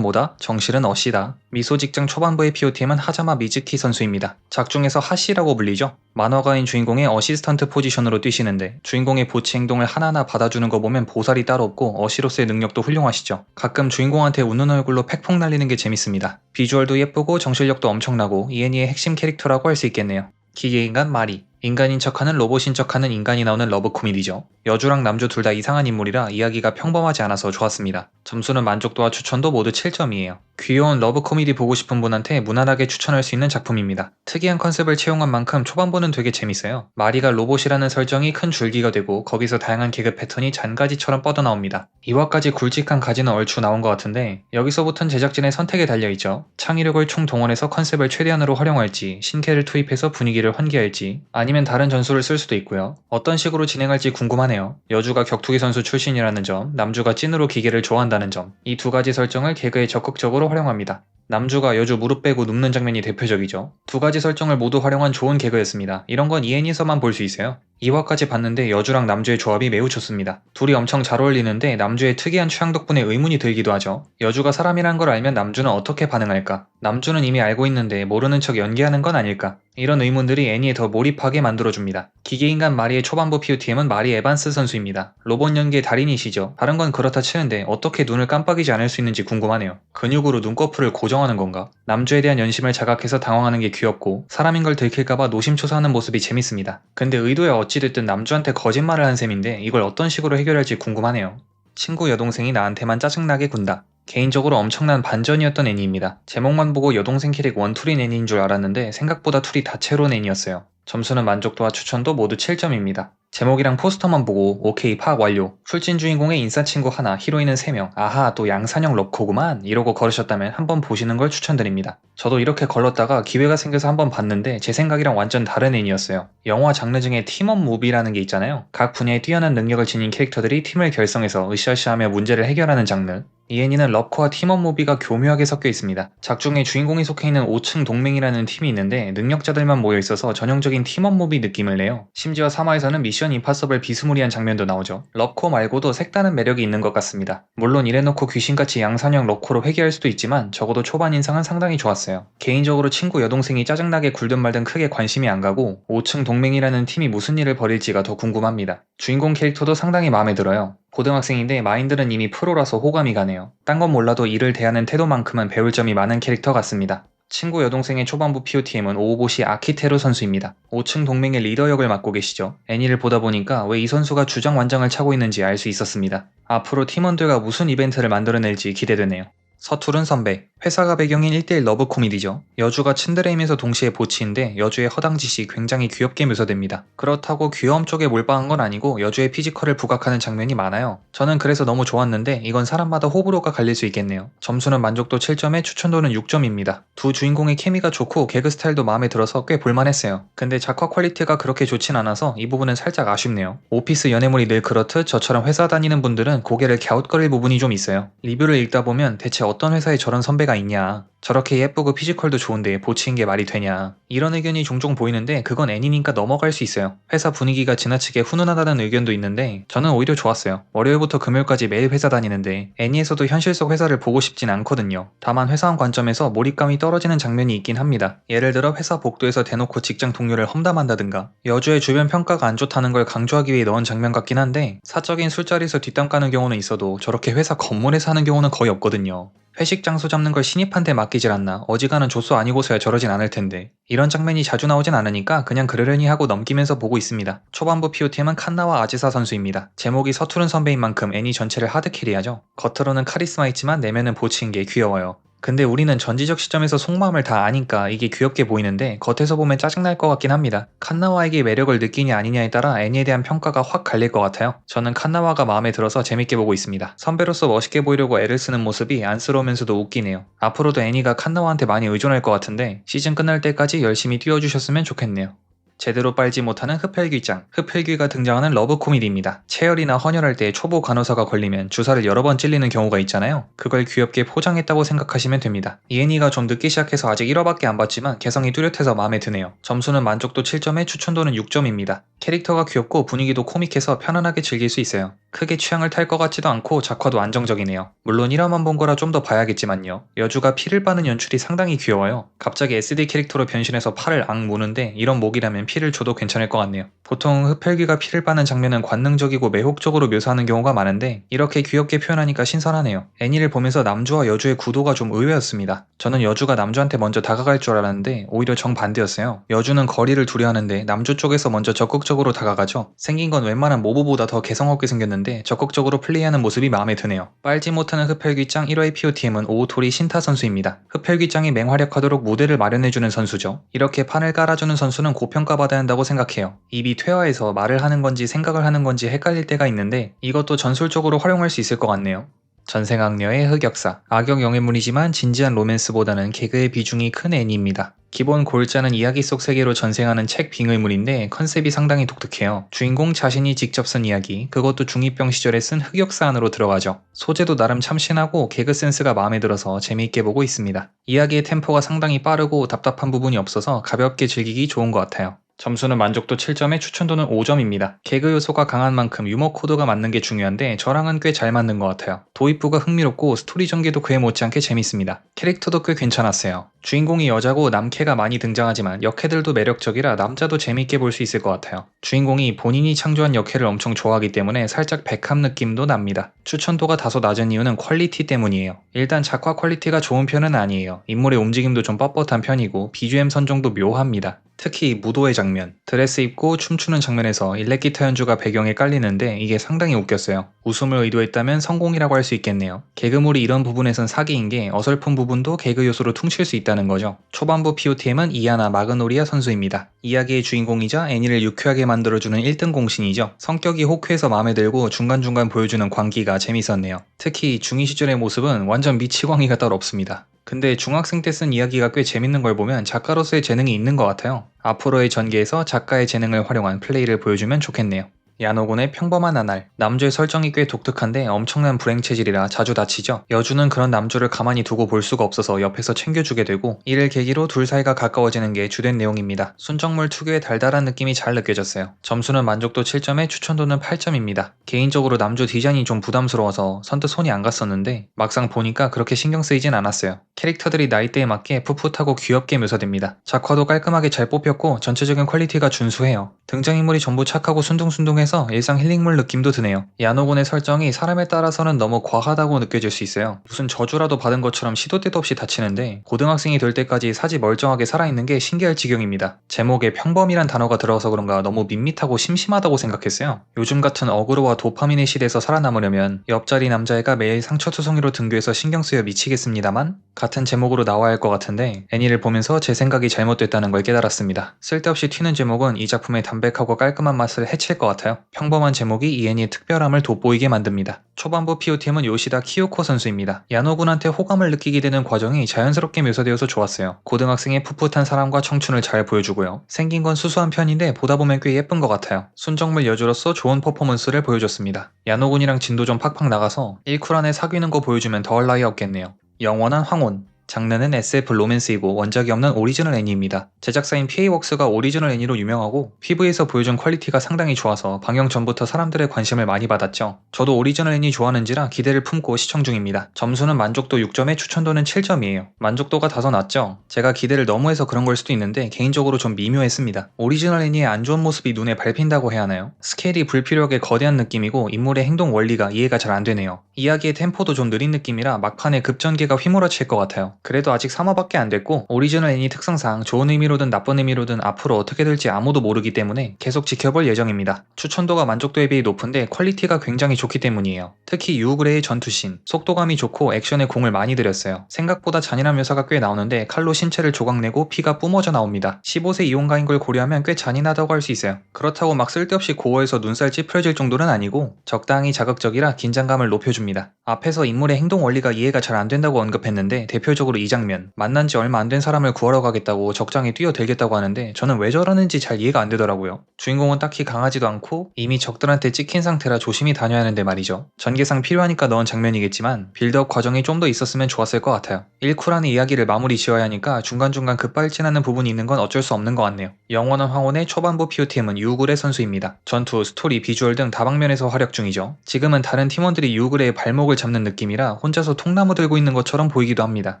뭐다? 정실은 어시다. 미소 직장 초반부의 POTM은 하자마 미즈키 선수입니다. 작중에서 하시라고 불리죠. 만화가인 주인공의 어시스턴트 포지션으로 뛰시는데 주인공의 보치 행동을 하나하나 받아주는 거 보면 보살이 따로 없고 어시로서의 능력도 훌륭하시죠. 가끔 주인공한테 웃는 얼굴로 팩폭 날리는 게 재밌습니다. 비주얼도 예쁘고 정실력도 엄청나고 ENE의 핵심 캐릭터라고 할 수 있겠네요. 기계인간 마리. 인간인 척하는 로봇인 척하는 인간이 나오는 러브 코미디죠. 여주랑 남주 둘 다 이상한 인물이라 이야기가 평범하지 않아서 좋았습니다. 점수는 만족도와 추천도 모두 7점이에요. 귀여운 러브 코미디 보고 싶은 분한테 무난하게 추천할 수 있는 작품입니다. 특이한 컨셉을 채용한 만큼 초반부는 되게 재밌어요. 마리가 로봇이라는 설정이 큰 줄기가 되고 거기서 다양한 개그 패턴이 잔가지처럼 뻗어나옵니다. 2화까지 굵직한 가지는 얼추 나온 것 같은데 여기서부터는 제작진의 선택에 달려있죠. 창의력을 총동원해서 컨셉을 최대한으로 활용할지 신캐를 투입해서 분위기를 환기할지 아니면 다른 전술을 쓸 수도 있고요. 어떤 식으로 진행할지 궁금하네요. 여주가 격투기 선수 출신이라는 점, 남주가 찐으로 기계를 좋아한다는 점, 이 두 가지 설정을 개그에 적극적으로 활용합니다. 남주가 여주 무릎 빼고 눕는 장면이 대표적이죠. 두 가지 설정을 모두 활용한 좋은 개그였습니다. 이런 건 EN에서만 볼 수 있어요. 2화까지 봤는데 여주랑 남주의 조합이 매우 좋습니다. 둘이 엄청 잘 어울리는데 남주의 특이한 취향 덕분에 의문이 들기도 하죠. 여주가 사람이란 걸 알면 남주는 어떻게 반응할까? 남주는 이미 알고 있는데 모르는 척 연기하는 건 아닐까? 이런 의문들이 애니에 더 몰입하게 만들어줍니다. 기계인간 마리의 초반부 POTM은 마리 에반스 선수입니다. 로봇 연기의 달인이시죠. 다른 건 그렇다 치는데 어떻게 눈을 깜빡이지 않을 수 있는지 궁금하네요. 근육으로 눈꺼풀을 고정하는 건가? 남주에 대한 연심을 자각해서 당황하는 게 귀엽고 사람인 걸 들킬까봐 노심초사하는 모습이 재밌습니다. 근데 의도야 어찌됐든 남주한테 거짓말을 한 셈인데 이걸 어떤 식으로 해결할지 궁금하네요. 친구 여동생이 나한테만 짜증나게 군다. 개인적으로 엄청난 반전이었던 애니입니다. 제목만 보고 여동생 캐릭 원툴인 애니인 줄 알았는데 생각보다 툴이 다채로운 애니였어요. 점수는 만족도와 추천도 모두 7점입니다. 제목이랑 포스터만 보고 오케이 파악 완료. 출진 주인공의 인싸친구 하나, 히로인은 3명. 아하 또 양산형 럽코구만 이러고 걸으셨다면 한번 보시는 걸 추천드립니다. 저도 이렇게 걸렀다가 기회가 생겨서 한번 봤는데 제 생각이랑 완전 다른 애니였어요. 영화 장르 중에 팀업 무비라는 게 있잖아요. 각 분야에 뛰어난 능력을 지닌 캐릭터들이 팀을 결성해서 으쌰으쌰하며 문제를 해결하는 장르. 이 애니는 럽코와 팀업 무비가 교묘하게 섞여 있습니다. 작중에 주인공이 속해 있는 5층 동맹이라는 팀이 있는데 능력자들만 모여 있어서 전형적인 팀업 무비 느낌을 내요. 심지어 3화에서는 미션 임파서블 비스무리한 장면도 나오죠. 럽코 말고도 색다른 매력이 있는 것 같습니다. 물론 이래놓고 귀신같이 양산형 럽코로 회귀할 수도 있지만 적어도 초반 인상은 상당히 좋았어요. 개인적으로 친구 여동생이 짜증나게 굴든 말든 크게 관심이 안 가고 5층 동맹이라는 팀이 무슨 일을 벌일지가 더 궁금합니다. 주인공 캐릭터도 상당히 마음에 들어요. 고등학생인데 마인드는 이미 프로라서 호감이 가네요. 딴 건 몰라도 일을 대하는 태도만큼은 배울 점이 많은 캐릭터 같습니다. 친구 여동생의 초반부 POTM은 오오보시 아키테루 선수입니다. 5층 동맹의 리더 역을 맡고 계시죠. 애니를 보다 보니까 왜 이 선수가 주장 완장을 차고 있는지 알 수 있었습니다. 앞으로 팀원들과 무슨 이벤트를 만들어낼지 기대되네요. 서투른 선배. 회사가 배경인 1대1 러브 코미디죠. 여주가 츤드레임에서 동시에 보치인데 여주의 허당짓이 굉장히 귀엽게 묘사됩니다. 그렇다고 귀여움 쪽에 몰빵한 건 아니고 여주의 피지컬을 부각하는 장면이 많아요. 저는 그래서 너무 좋았는데 이건 사람마다 호불호가 갈릴 수 있겠네요. 점수는 만족도 7점에 추천도는 6점입니다. 두 주인공의 케미가 좋고 개그 스타일도 마음에 들어서 꽤 볼만했어요. 근데 작화 퀄리티가 그렇게 좋진 않아서 이 부분은 살짝 아쉽네요. 오피스 연애물이 늘 그렇듯 저처럼 회사 다니는 분들은 고개를 갸웃거릴 부분이 좀 있어요. 리뷰를 읽다 보면 대체 어떤 회사에 저런 선배가 있냐, 저렇게 예쁘고 피지컬도 좋은데 보치인 게 말이 되냐, 이런 의견이 종종 보이는데 그건 애니니까 넘어갈 수 있어요. 회사 분위기가 지나치게 훈훈하다는 의견도 있는데 저는 오히려 좋았어요. 월요일부터 금요일까지 매일 회사 다니는데 애니에서도 현실 속 회사를 보고 싶진 않거든요. 다만 회사원 관점에서 몰입감이 떨어지는 장면이 있긴 합니다. 예를 들어 회사 복도에서 대놓고 직장 동료를 험담한다든가 여주의 주변 평가가 안 좋다는 걸 강조하기 위해 넣은 장면 같긴 한데 사적인 술자리에서 뒷담 까는 경우는 있어도 저렇게 회사 건물에서 하는 경우는 거의 없거든요. 회식 장소 잡는 걸 신입한테 맡기질 않나. 어지간한 조수 아니고서야 저러진 않을 텐데. 이런 장면이 자주 나오진 않으니까 그냥 그러려니 하고 넘기면서 보고 있습니다. 초반부 POTM은 칸나와 아지사 선수입니다. 제목이 서투른 선배인 만큼 애니 전체를 하드캐리하죠. 겉으로는 카리스마 있지만 내면은 보치인 게 귀여워요. 근데 우리는 전지적 시점에서 속마음을 다 아니까 이게 귀엽게 보이는데 겉에서 보면 짜증날 것 같긴 합니다. 칸나와에게 매력을 느끼냐 아니냐에 따라 애니에 대한 평가가 확 갈릴 것 같아요. 저는 칸나와가 마음에 들어서 재밌게 보고 있습니다. 선배로서 멋있게 보이려고 애를 쓰는 모습이 안쓰러우면서도 웃기네요. 앞으로도 애니가 칸나와한테 많이 의존할 것 같은데 시즌 끝날 때까지 열심히 뛰어주셨으면 좋겠네요. 제대로 빨지 못하는 흡혈귀짱. 흡혈귀가 등장하는 러브 코미디입니다. 체열이나 헌혈할 때 초보 간호사가 걸리면 주사를 여러 번 찔리는 경우가 있잖아요. 그걸 귀엽게 포장했다고 생각하시면 됩니다. 이 애니가 좀 늦게 시작해서 아직 1화밖에 안 봤지만 개성이 뚜렷해서 마음에 드네요. 점수는 만족도 7점에 추천도는 6점입니다. 캐릭터가 귀엽고 분위기도 코믹해서 편안하게 즐길 수 있어요. 크게 취향을 탈 것 같지도 않고 작화도 안정적이네요. 물론 1화만 본 거라 좀 더 봐야겠지만요. 여주가 피를 빠는 연출이 상당히 귀여워요. 갑자기 SD 캐릭터로 변신해서 팔을 앙 무는데 이런 목이라면 피를 줘도 괜찮을 것 같네요. 보통 흡혈귀가 피를 빠는 장면은 관능적이고 매혹적으로 묘사하는 경우가 많은데 이렇게 귀엽게 표현하니까 신선하네요. 애니를 보면서 남주와 여주의 구도가 좀 의외였습니다. 저는 여주가 남주한테 먼저 다가갈 줄 알았는데 오히려 정반대였어요. 여주는 거리를 두려워하는데 남주 쪽에서 먼저 적극적으로 다가가죠. 생긴 건 웬만한 모브보다 더 개성없게 생겼는데 적극적으로 플레이하는 모습이 마음에 드네요. 빨지 못하는 흡혈귀짱 1화의 POTM은 오토리 신타 선수입니다. 흡혈귀짱이 맹활약하도록 무대를 마련해주는 선수죠. 이렇게 판을 깔아주는 선수는 고평가받아야 한다고 생각해요. 입이 퇴화해서 말을 하는 건지 생각을 하는 건지 헷갈릴 때가 있는데 이것도 전술적으로 활용할 수 있을 것 같네요. 전생악녀의 흑역사. 악역 영예물이지만 진지한 로맨스보다는 개그의 비중이 큰 애니입니다. 기본 골자는 이야기 속 세계로 전생하는 책 빙의물인데 컨셉이 상당히 독특해요. 주인공 자신이 직접 쓴 이야기, 그것도 중2병 시절에 쓴 흑역사 안으로 들어가죠. 소재도 나름 참신하고 개그 센스가 마음에 들어서 재미있게 보고 있습니다. 이야기의 템포가 상당히 빠르고 답답한 부분이 없어서 가볍게 즐기기 좋은 것 같아요. 점수는 만족도 7점에 추천도는 5점입니다. 개그 요소가 강한 만큼 유머 코드가 맞는 게 중요한데 저랑은 꽤 잘 맞는 것 같아요. 도입부가 흥미롭고 스토리 전개도 그에 못지않게 재밌습니다. 캐릭터도 꽤 괜찮았어요. 주인공이 여자고 남캐가 많이 등장하지만 역캐들도 매력적이라 남자도 재밌게 볼 수 있을 것 같아요. 주인공이 본인이 창조한 역캐를 엄청 좋아하기 때문에 살짝 백합 느낌도 납니다. 추천도가 다소 낮은 이유는 퀄리티 때문이에요. 일단 작화 퀄리티가 좋은 편은 아니에요. 인물의 움직임도 좀 뻣뻣한 편이고 BGM 선정도 묘합니다. 특히 무도회 장면, 드레스 입고 춤추는 장면에서 일렉기타 연주가 배경에 깔리는데 이게 상당히 웃겼어요. 웃음을 의도했다면 성공이라고 할 수 있겠네요. 개그물이 이런 부분에선 사기인 게 어설픈 부분도 개그 요소로 퉁칠 수 있다는 거죠. 초반부 POTM은 이아나 마그노리아 선수입니다. 이야기의 주인공이자 애니를 유쾌하게 만들어주는 1등 공신이죠. 성격이 호쾌해서 마음에 들고 중간중간 보여주는 광기가 재밌었네요. 특히 중2 시절의 모습은 완전 미치광이가 따로 없습니다. 근데 중학생 때 쓴 이야기가 꽤 재밌는 걸 보면 작가로서의 재능이 있는 것 같아요. 앞으로의 전개에서 작가의 재능을 활용한 플레이를 보여주면 좋겠네요. 야노군의 평범한 나날. 남주의 설정이 꽤 독특한데 엄청난 불행 체질이라 자주 다치죠. 여주는 그런 남주를 가만히 두고 볼 수가 없어서 옆에서 챙겨주게 되고 이를 계기로 둘 사이가 가까워지는 게 주된 내용입니다. 순정물 특유의 달달한 느낌이 잘 느껴졌어요. 점수는 만족도 7점에 추천도는 8점입니다. 개인적으로 남주 디자인이 좀 부담스러워서 선뜻 손이 안 갔었는데 막상 보니까 그렇게 신경 쓰이진 않았어요. 캐릭터들이 나이대에 맞게 풋풋하고 귀엽게 묘사됩니다. 작화도 깔끔하게 잘 뽑혔고 전체적인 퀄리티가 준수해요. 등장인물이 전부 착하고 순둥순둥해서 일상 힐링물 느낌도 드네요. 야노군의 설정이 사람에 따라서는 너무 과하다고 느껴질 수 있어요. 무슨 저주라도 받은 것처럼 시도 때도 없이 다치는데 고등학생이 될 때까지 사지 멀쩡하게 살아있는 게 신기할 지경입니다. 제목에 평범이란 단어가 들어서 그런가 너무 밋밋하고 심심하다고 생각했어요. 요즘 같은 어그로와 도파민의 시대에서 살아남으려면 옆자리 남자애가 매일 상처투성이로 등교해서 신경 쓰여 미치겠습니다만 같은 제목으로 나와야 할 것 같은데 애니를 보면서 제 생각이 잘못됐다는 걸 깨달았습니다. 쓸데없이 튀는 제목은 이 작품의 담백하고 깔끔한 맛을 해칠 것 같아요. 평범한 제목이 이 애니의 특별함을 돋보이게 만듭니다. 초반부 POTM은 요시다 키요코 선수입니다. 야노군한테 호감을 느끼게 되는 과정이 자연스럽게 묘사되어서 좋았어요. 고등학생의 풋풋한 사랑과 청춘을 잘 보여주고요. 생긴 건 수수한 편인데 보다 보면 꽤 예쁜 것 같아요. 순정물 여주로서 좋은 퍼포먼스를 보여줬습니다. 야노군이랑 진도 좀 팍팍 나가서 1쿨 안에 사귀는 거 보여주면 더할 나위 없겠네요. 영원한 황혼. 장르는 SF 로맨스이고 원작이 없는 오리지널 애니입니다. 제작사인 PA웍스가 오리지널 애니로 유명하고 PV에서 보여준 퀄리티가 상당히 좋아서 방영 전부터 사람들의 관심을 많이 받았죠. 저도 오리지널 애니 좋아하는지라 기대를 품고 시청 중입니다. 점수는 만족도 6점에 추천도는 7점이에요. 만족도가 다소 낮죠? 제가 기대를 너무 해서 그런 걸 수도 있는데 개인적으로 좀 미묘했습니다. 오리지널 애니의 안 좋은 모습이 눈에 밟힌다고 해야 하나요? 스케일이 불필요하게 거대한 느낌이고 인물의 행동 원리가 이해가 잘 안 되네요. 이야기의 템포도 좀 느린 느낌이라 막판에 급전개가 휘몰아칠 것 같아요. 그래도 아직 3화밖에 안 됐고 오리지널 애니 특성상 좋은 의미로든 나쁜 의미로든 앞으로 어떻게 될지 아무도 모르기 때문에 계속 지켜볼 예정입니다. 추천도가 만족도에 비해 높은데 퀄리티가 굉장히 좋기 때문이에요. 특히 유우그레의 전투씬, 속도감이 좋고 액션에 공을 많이 들였어요. 생각보다 잔인한 묘사가 꽤 나오는데 칼로 신체를 조각내고 피가 뿜어져 나옵니다. 15세 이용가인 걸 고려하면 꽤 잔인하다고 할 수 있어요. 그렇다고 막 쓸데없이 고어해서 눈살 찌푸려질 정도는 아니고 적당히 자극적이라 긴장감을 높여줍니다. 앞에서 인물의 행동 원리가 이해가 잘 안 된다고 언급했는데 대표적으로 이 장면, 만난 지 얼마 안 된 사람을 구하러 가겠다고 적장에 뛰어들겠다고 하는데 저는 왜 저러는지 잘 이해가 안 되더라고요. 주인공은 딱히 강하지도 않고 이미 적들한테 찍힌 상태라 조심히 다녀야 하는데 말이죠. 전개상 필요하니까 넣은 장면이겠지만 빌드업 과정이 좀 더 있었으면 좋았을 것 같아요. 1쿨안의 이야기를 마무리 지어야 하니까 중간중간 급발진하는 부분이 있는 건 어쩔 수 없는 것 같네요. 영원한 황혼의 초반부 POTM은 유우그레 선수입니다. 전투, 스토리, 비주얼 등 다방면에서 활약 중이죠. 지금은 다른 팀원들이 유우그레의 발목을 잡는 느낌이라 혼자서 통나무 들고 있는 것처럼 보이기도 합니다.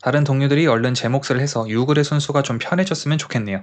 다른 동료들이 얼른 제 몫을 해서 유우그레 선수가 좀 편해졌으면 좋겠네요.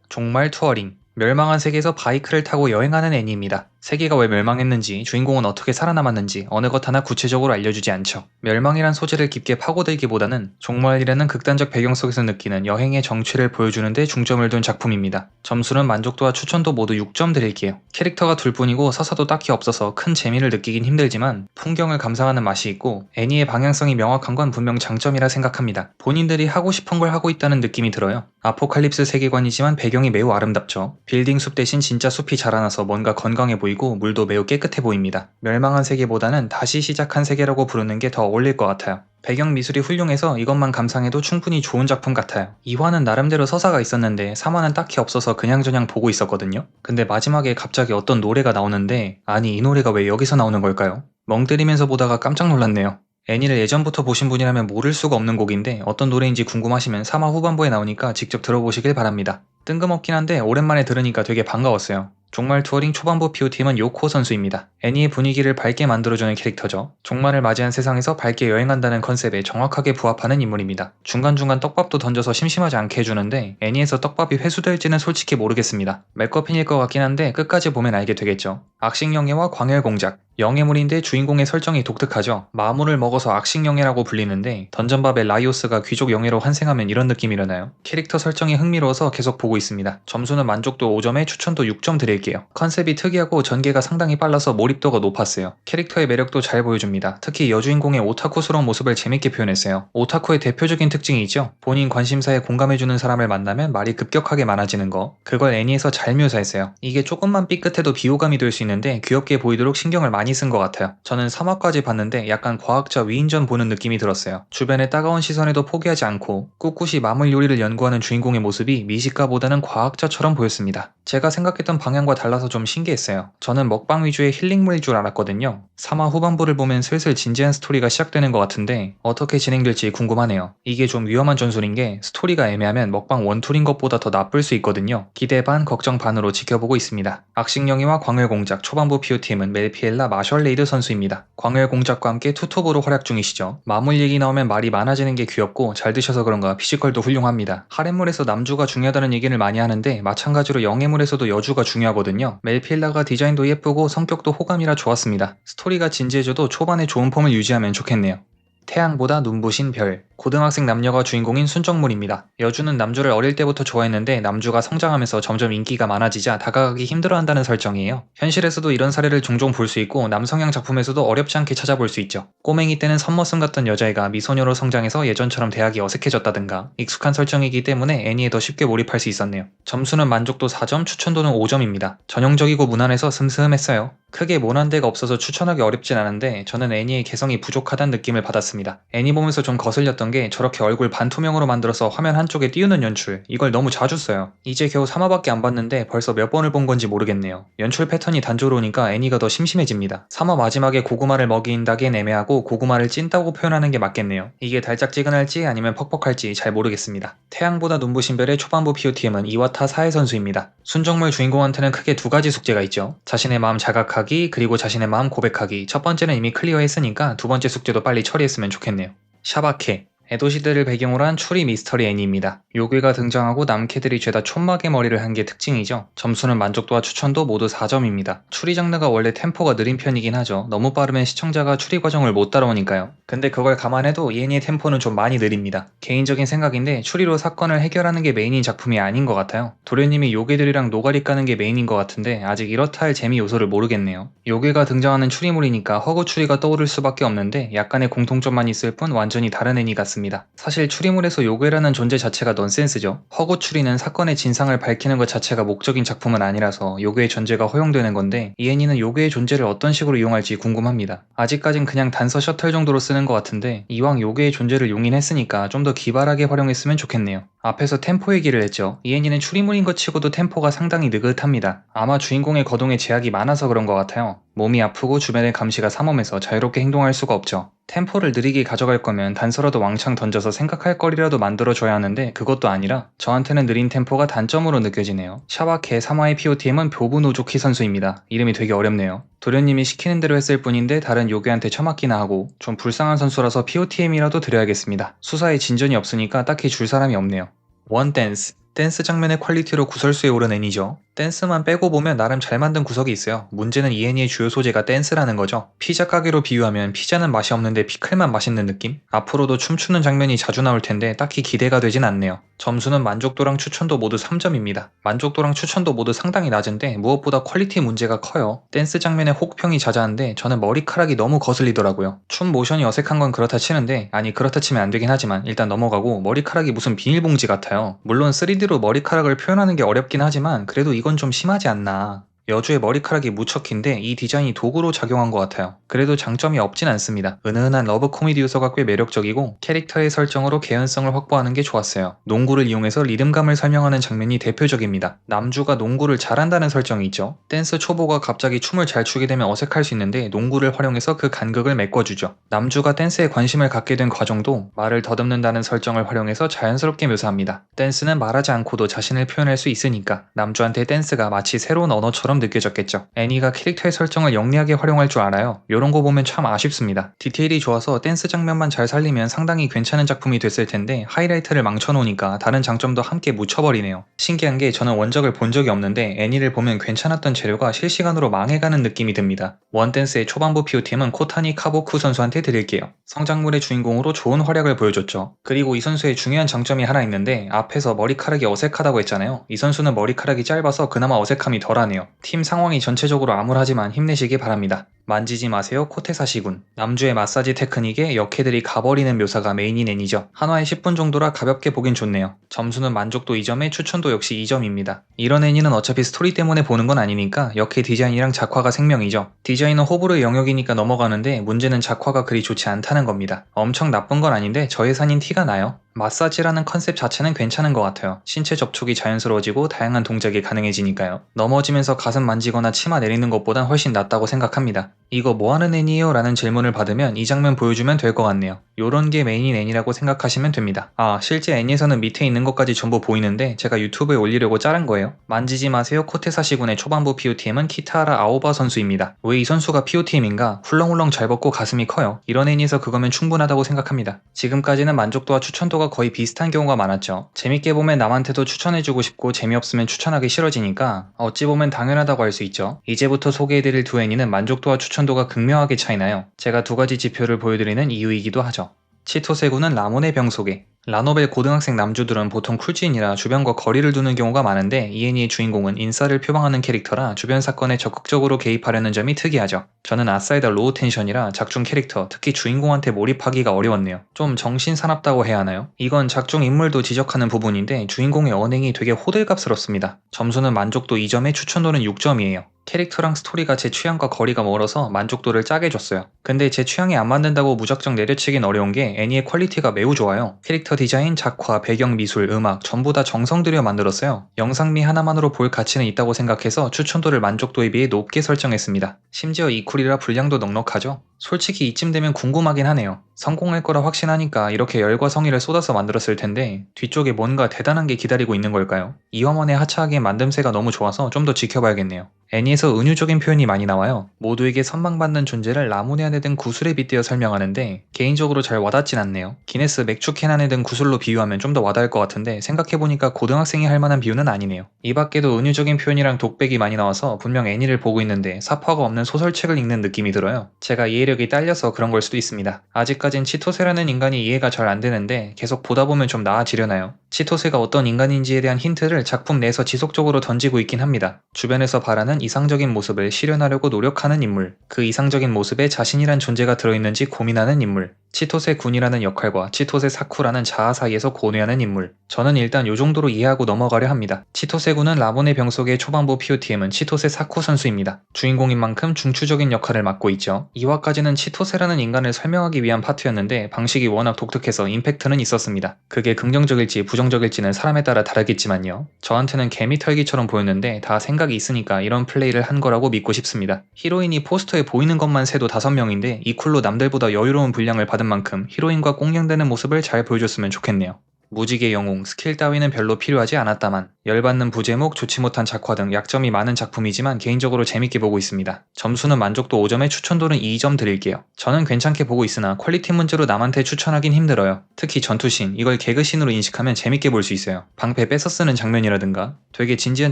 종말 투어링. 멸망한 세계에서 바이크를 타고 여행하는 애니입니다. 세계가 왜 멸망했는지, 주인공은 어떻게 살아남았는지 어느 것 하나 구체적으로 알려주지 않죠. 멸망이란 소재를 깊게 파고들기보다는 종말이라는 극단적 배경 속에서 느끼는 여행의 정취를 보여주는 데 중점을 둔 작품입니다. 점수는 만족도와 추천도 모두 6점 드릴게요. 캐릭터가 둘뿐이고 서사도 딱히 없어서 큰 재미를 느끼긴 힘들지만 풍경을 감상하는 맛이 있고 애니의 방향성이 명확한 건 분명 장점이라 생각합니다. 본인들이 하고 싶은 걸 하고 있다는 느낌이 들어요. 아포칼립스 세계관이지만 배경이 매우 아름답죠. 빌딩 숲 대신 진짜 숲이 자라나서 뭔가 건강해 보이고 물도 매우 깨끗해 보입니다. 멸망한 세계보다는 다시 시작한 세계라고 부르는 게 더 어울릴 것 같아요. 배경 미술이 훌륭해서 이것만 감상해도 충분히 좋은 작품 같아요. 2화는 나름대로 서사가 있었는데 3화는 딱히 없어서 그냥저냥 보고 있었거든요. 근데 마지막에 갑자기 어떤 노래가 나오는데 아니 이 노래가 왜 여기서 나오는 걸까요? 멍 때리면서 보다가 깜짝 놀랐네요. 애니를 예전부터 보신 분이라면 모를 수가 없는 곡인데 어떤 노래인지 궁금하시면 3화 후반부에 나오니까 직접 들어보시길 바랍니다. 뜬금없긴 한데 오랜만에 들으니까 되게 반가웠어요. 종말 투어링 초반부 POTM은 요코 선수입니다. 애니의 분위기를 밝게 만들어주는 캐릭터죠. 종말을 맞이한 세상에서 밝게 여행한다는 컨셉에 정확하게 부합하는 인물입니다. 중간중간 떡밥도 던져서 심심하지 않게 해주는데 애니에서 떡밥이 회수될지는 솔직히 모르겠습니다. 맥거핀일 것 같긴 한데 끝까지 보면 알게 되겠죠. 악식영예와 광열공작. 영예물인데 주인공의 설정이 독특하죠. 마물을 먹어서 악식영예라고 불리는데 던전밥의 라이오스가 귀족 영예로 환생하면 이런 느낌이려나요? 캐릭터 설정이 흥미로워서 계속 보고 있습니다. 점수는 만족도 5점에 추천도 6점 드릴게요. 컨셉이 특이하고 전개가 상당히 빨라서 몰입도가 높았어요. 캐릭터의 매력도 잘 보여줍니다. 특히 여주인공의 오타쿠스러운 모습을 재밌게 표현했어요. 오타쿠의 대표적인 특징이 있죠. 본인 관심사에 공감해주는 사람을 만나면 말이 급격하게 많아지는 거. 그걸 애니에서 잘 묘사했어요. 이게 조금만 삐끗해도 비호감이 될 수 있는데 귀엽게 보이도록 신경을 많이 쓴 것 같아요. 저는 3화까지 봤는데 약간 과학자 위인전 보는 느낌이 들었어요. 주변의 따가운 시선에도 포기하지 않고 꿋꿋이 마물 요리를 연구하는 주인공의 모습이 미식가보다는 과학자처럼 보였습니다. 제가 생각했던 방향과 달라서 좀 신기했어요. 저는 먹방 위주의 힐링물일 줄 알았거든요. 3화 후반부를 보면 슬슬 진지한 스토리가 시작되는 것 같은데 어떻게 진행될지 궁금하네요. 이게 좀 위험한 전술인 게 스토리가 애매하면 먹방 원툴인 것보다 더 나쁠 수 있거든요. 기대 반 걱정 반으로 지켜보고 있습니다. 악식영예와 광열공작 초반부 POTM은 멜피엘라 마셜레이드 선수입니다. 광열공작과 함께 투톱으로 활약 중이시죠. 마물 얘기 나오면 말이 많아지는 게 귀엽고 잘 드셔서 그런가 피지컬도 훌륭합니다. 하렘물에서 남주가 중요하다는 얘기를 많이 하는데 마찬가지로 영예물에서도 여주가 중요하거든요. 멜피엘라가 디자인도 예쁘고 성격도 호감이라 좋았습니다. 스토리가 진지해져도 초반에 좋은 폼을 유지하면 좋겠네요. 태양보다 눈부신 별. 고등학생 남녀가 주인공인 순정물입니다. 여주는 남주를 어릴 때부터 좋아했는데 남주가 성장하면서 점점 인기가 많아지자 다가가기 힘들어한다는 설정이에요. 현실에서도 이런 사례를 종종 볼 수 있고 남성향 작품에서도 어렵지 않게 찾아볼 수 있죠. 꼬맹이 때는 선머슴 같던 여자애가 미소녀로 성장해서 예전처럼 대학이 어색해졌다든가 익숙한 설정이기 때문에 애니에 더 쉽게 몰입할 수 있었네요. 점수는 만족도 4점, 추천도는 5점입니다. 전형적이고 무난해서 슴슴했어요. 크게 모난 데가 없어서 추천하기 어렵진 않은데 저는 애니의 개성이 부족하다는 느낌을 받았습니다. 애니 보면서 좀 거슬렸던 게 저렇게 얼굴 반투명으로 만들어서 화면 한쪽에 띄우는 연출, 이걸 너무 자주 써요. 이제 겨우 3화밖에 안 봤는데 벌써 몇 번을 본 건지 모르겠네요. 연출 패턴이 단조로우니까 애니가 더 심심해집니다. 3화 마지막에 고구마를 먹인다기엔 애매하고 고구마를 찐다고 표현하는 게 맞겠네요. 이게 달짝지근할지 아니면 퍽퍽할지 잘 모르겠습니다. 태양보다 눈부신 별의 초반부 POTM은 이와타 사에 선수입니다. 순정물 주인공한테는 크게 두 가지 숙제가 있죠. 자신의 마음 자각하기, 그리고 자신의 마음 고백하기. 첫 번째는 이미 클리어했으니까 두 번째 숙제도 빨리 처리했으면 좋겠네요. 샤바케. 에도 시대를 배경으로 한 추리 미스터리 애니입니다. 요괴가 등장하고 남캐들이 죄다 촌마개 머리를 한 게 특징이죠. 점수는 만족도와 추천도 모두 4점입니다. 추리 장르가 원래 템포가 느린 편이긴 하죠. 너무 빠르면 시청자가 추리 과정을 못 따라오니까요. 근데 그걸 감안해도 이 애니의 템포는 좀 많이 느립니다. 개인적인 생각인데 추리로 사건을 해결하는 게 메인인 작품이 아닌 것 같아요. 도련님이 요괴들이랑 노가리 까는 게 메인인 것 같은데 아직 이렇다 할 재미 요소를 모르겠네요. 요괴가 등장하는 추리물이니까 허구 추리가 떠오를 수밖에 없는데 약간의 공통점만 있을 뿐 완전히 다른 애니 같습니다. 사실 추리물에서 요괴라는 존재 자체가 넌센스죠. 허구 추리는 사건의 진상을 밝히는 것 자체가 목적인 작품은 아니라서 요괴의 존재가 허용되는 건데 이 애니는 요괴의 존재를 어떤 식으로 이용할지 궁금합니다. 아직까진 그냥 단서 셔틀 정도로 쓰는 것 같은데 이왕 요괴의 존재를 용인했으니까 좀 더 기발하게 활용했으면 좋겠네요. 앞에서 템포 얘기를 했죠. 이 애니는 추리물인 것 치고도 템포가 상당히 느긋합니다. 아마 주인공의 거동에 제약이 많아서 그런 것 같아요. 몸이 아프고 주변의 감시가 삼엄해서 자유롭게 행동할 수가 없죠. 템포를 느리게 가져갈 거면 단서라도 왕창 던져서 생각할 거리라도 만들어줘야 하는데 그것도 아니라 저한테는 느린 템포가 단점으로 느껴지네요. 샤와케 3화의 POTM은 묘부노조키 선수입니다. 이름이 되게 어렵네요. 도련님이 시키는 대로 했을 뿐인데 다른 요괴한테 처맞기나 하고 좀 불쌍한 선수라서 POTM이라도 드려야겠습니다. 수사에 진전이 없으니까 딱히 줄 사람이 없네요. 원댄스 댄스 장면의 퀄리티로 구설수에 오른 애니죠. 댄스만 빼고 보면 나름 잘 만든 구석이 있어요. 문제는 이 애니의 주요 소재가 댄스라는 거죠. 피자 가게로 비유하면 피자는 맛이 없는데 피클만 맛있는 느낌? 앞으로도 춤추는 장면이 자주 나올 텐데 딱히 기대가 되진 않네요. 점수는 만족도랑 추천도 모두 3점입니다. 만족도랑 추천도 모두 상당히 낮은데 무엇보다 퀄리티 문제가 커요. 댄스 장면의 혹평이 자자한데 저는 머리카락이 너무 거슬리더라고요. 춤 모션이 어색한 건 그렇다 치는데 아니 그렇다 치면 안 되긴 하지만 일단 넘어가고 머리카락이 무슨 비닐봉지 같아요. 물론 3D로 머리카락을 표현하는 게 어렵긴 하지만 그래도 이건 좀 심하지 않나. 여주의 머리카락이 무척인데 이 디자인이 도구로 작용한 것 같아요. 그래도 장점이 없진 않습니다. 은은한 러브 코미디 요소가 꽤 매력적이고 캐릭터의 설정으로 개연성을 확보하는 게 좋았어요. 농구를 이용해서 리듬감을 설명하는 장면이 대표적입니다. 남주가 농구를 잘한다는 설정이 있죠. 댄스 초보가 갑자기 춤을 잘 추게 되면 어색할 수 있는데 농구를 활용해서 그 간극을 메꿔주죠. 남주가 댄스에 관심을 갖게 된 과정도 말을 더듬는다는 설정을 활용해서 자연스럽게 묘사합니다. 댄스는 말하지 않고도 자신을 표현할 수 있으니까 남주한테 댄스가 마치 새로운 언어처럼 느껴졌겠죠. 애니가 캐릭터의 설정을 영리하게 활용할 줄 알아요. 요런 거 보면 참 아쉽습니다. 디테일이 좋아서 댄스 장면만 잘 살리면 상당히 괜찮은 작품이 됐을 텐데 하이라이트를 망쳐놓으니까 다른 장점도 함께 묻혀버리네요. 신기한 게 저는 원작을 본 적이 없는데 애니를 보면 괜찮았던 재료가 실시간으로 망해가는 느낌이 듭니다. 원댄스의 초반부 POTM은 코타니 카보쿠 선수한테 드릴게요. 성장물의 주인공으로 좋은 활약을 보여줬죠. 그리고 이 선수의 중요한 장점이 하나 있는데 앞에서 머리카락이 어색하다고 했잖아요. 이 선수는 머리카락이 짧아서 그나마 어색함이 덜하네요. 팀 상황이 전체적으로 암울하지만 힘내시기 바랍니다. 만지지 마세요 코테사시군. 남주의 마사지 테크닉에 역해들이 가버리는 묘사가 메인인 애니죠. 한화에 10분 정도라 가볍게 보긴 좋네요. 점수는 만족도 2점에 추천도 역시 2점입니다. 이런 애니는 어차피 스토리 때문에 보는 건 아니니까 역해 디자인이랑 작화가 생명이죠. 디자인은 호불호의 영역이니까 넘어가는데 문제는 작화가 그리 좋지 않다는 겁니다. 엄청 나쁜 건 아닌데 저예산인 티가 나요. 마사지라는 컨셉 자체는 괜찮은 것 같아요. 신체 접촉이 자연스러워지고 다양한 동작이 가능해지니까요. 넘어지면서 가슴 만지거나 치마 내리는 것보단 훨씬 낫다고 생각합니다. 이거 뭐하는 애니에요? 라는 질문을 받으면 이 장면 보여주면 될 것 같네요. 요런 게 메인인 애니라고 생각하시면 됩니다. 아, 실제 애니에서는 밑에 있는 것까지 전부 보이는데 제가 유튜브에 올리려고 자른 거예요. 만지지 마세요 코테사시군의 초반부 POTM은 키타하라 아오바 선수입니다. 왜 이 선수가 POTM인가? 훌렁훌렁 잘 벗고 가슴이 커요. 이런 애니에서 그거면 충분하다고 생각합니다. 지금까지는 만족도와 추천도가 거의 비슷한 경우가 많았죠. 재밌게 보면 남한테도 추천해주고 싶고 재미없으면 추천하기 싫어지니까 어찌 보면 당연하다고 할 수 있죠. 이제부터 소개해드릴 두 애니는 만족도와 추천도가 극명하게 차이나요. 제가 두 가지 지표를 보여드리는 이유이기도 하죠. 치토세구는 라몬의 병 소개. 라노벨 고등학생 남주들은 보통 쿨진이라 주변과 거리를 두는 경우가 많은데 이 애니의 주인공은 인싸를 표방하는 캐릭터라 주변 사건에 적극적으로 개입하려는 점이 특이하죠. 저는 아싸이다 로우 텐션이라 작중 캐릭터, 특히 주인공한테 몰입하기가 어려웠네요. 좀 정신사납다고 해야 하나요? 이건 작중 인물도 지적하는 부분인데 주인공의 언행이 되게 호들갑스럽습니다. 점수는 만족도 2점에 추천도는 6점이에요. 캐릭터랑 스토리가 제 취향과 거리가 멀어서 만족도를 짜게 줬어요. 근데 제 취향에 안 맞는다고 무작정 내려치긴 어려운 게 애니의 퀄리티가 매우 좋아요. 캐릭터 디자인, 작화, 배경 미술, 음악 전부 다 정성 들여 만들었어요. 영상미 하나만으로 볼 가치는 있다고 생각해서 추천도를 만족도에 비해 높게 설정했습니다. 심지어 이쿨이라 분량도 넉넉하죠. 솔직히 이쯤 되면 궁금하긴 하네요. 성공할 거라 확신하니까 이렇게 열과 성의를 쏟아서 만들었을 텐데 뒤쪽에 뭔가 대단한 게 기다리고 있는 걸까요? 이화만의 하차하기엔 만듦새가 너무 좋아서 좀 더 지켜봐야겠네요. 애니에서 은유적인 표현이 많이 나와요. 모두에게 선망받는 존재를 라무네 안에 든 구슬에 빗대어 설명하는데 개인적으로 잘 와닿진 않네요. 기네스 맥주 캔 안에 든 구슬로 비유하면 좀 더 와닿을 것 같은데 생각해보니까 고등학생이 할 만한 비유는 아니네요. 이 밖에도 은유적인 표현이랑 독백이 많이 나와서 분명 애니를 보고 있는데 사파가 없는 소설책을 읽는 느낌이 들어요. 제가 이해력이 딸려서 그런 걸 수도 있습니다. 아직까진 치토세라는 인간이 이해가 잘 안 되는데 계속 보다 보면 좀 나아지려나요? 치토세가 어떤 인간인지에 대한 힌트를 작품 내에서 지속적으로 던지고 있긴 합니다. 주변에서 바라는 이상적인 모습을 실현하려고 노력하는 인물, 그 이상적인 모습에 자신이란 존재가 들어있는지 고민하는 인물, 치토세 군이라는 역할과 치토세 사쿠라는 자아 사이에서 고뇌하는 인물. 저는 일단 요 정도로 이해하고 넘어가려 합니다. 치토세 군은 라본의 병속의 초반부 POTM은 치토세 사쿠 선수입니다. 주인공인 만큼 중추적인 역할을 맡고 있죠. 2화까지는 치토세라는 인간을 설명하기 위한 파트였는데 방식이 워낙 독특해서 임팩트는 있었습니다. 그게 긍정적일지 부정적일지는 사람에 따라 다르겠지만요. 저한테는 개미 털기처럼 보였는데 다 생각이 있으니까 이런 플레이를 한 거라고 믿고 싶습니다. 히로인이 포스터에 보이는 것만 세도 5명인데 이 쿨로 남들보다 여유로운 분량을 받은 만큼 히로인과 꽁냥대는 모습을 잘 보여줬으면 좋겠네요. 무지개 영웅, 스킬 따위는 별로 필요하지 않았다만 열받는 부제목, 좋지 못한 작화 등 약점이 많은 작품이지만 개인적으로 재밌게 보고 있습니다. 점수는 만족도 5점에 추천도는 2점 드릴게요. 저는 괜찮게 보고 있으나 퀄리티 문제로 남한테 추천하긴 힘들어요. 특히 전투신, 이걸 개그신으로 인식하면 재밌게 볼 수 있어요. 방패 뺏어 쓰는 장면이라든가 되게 진지한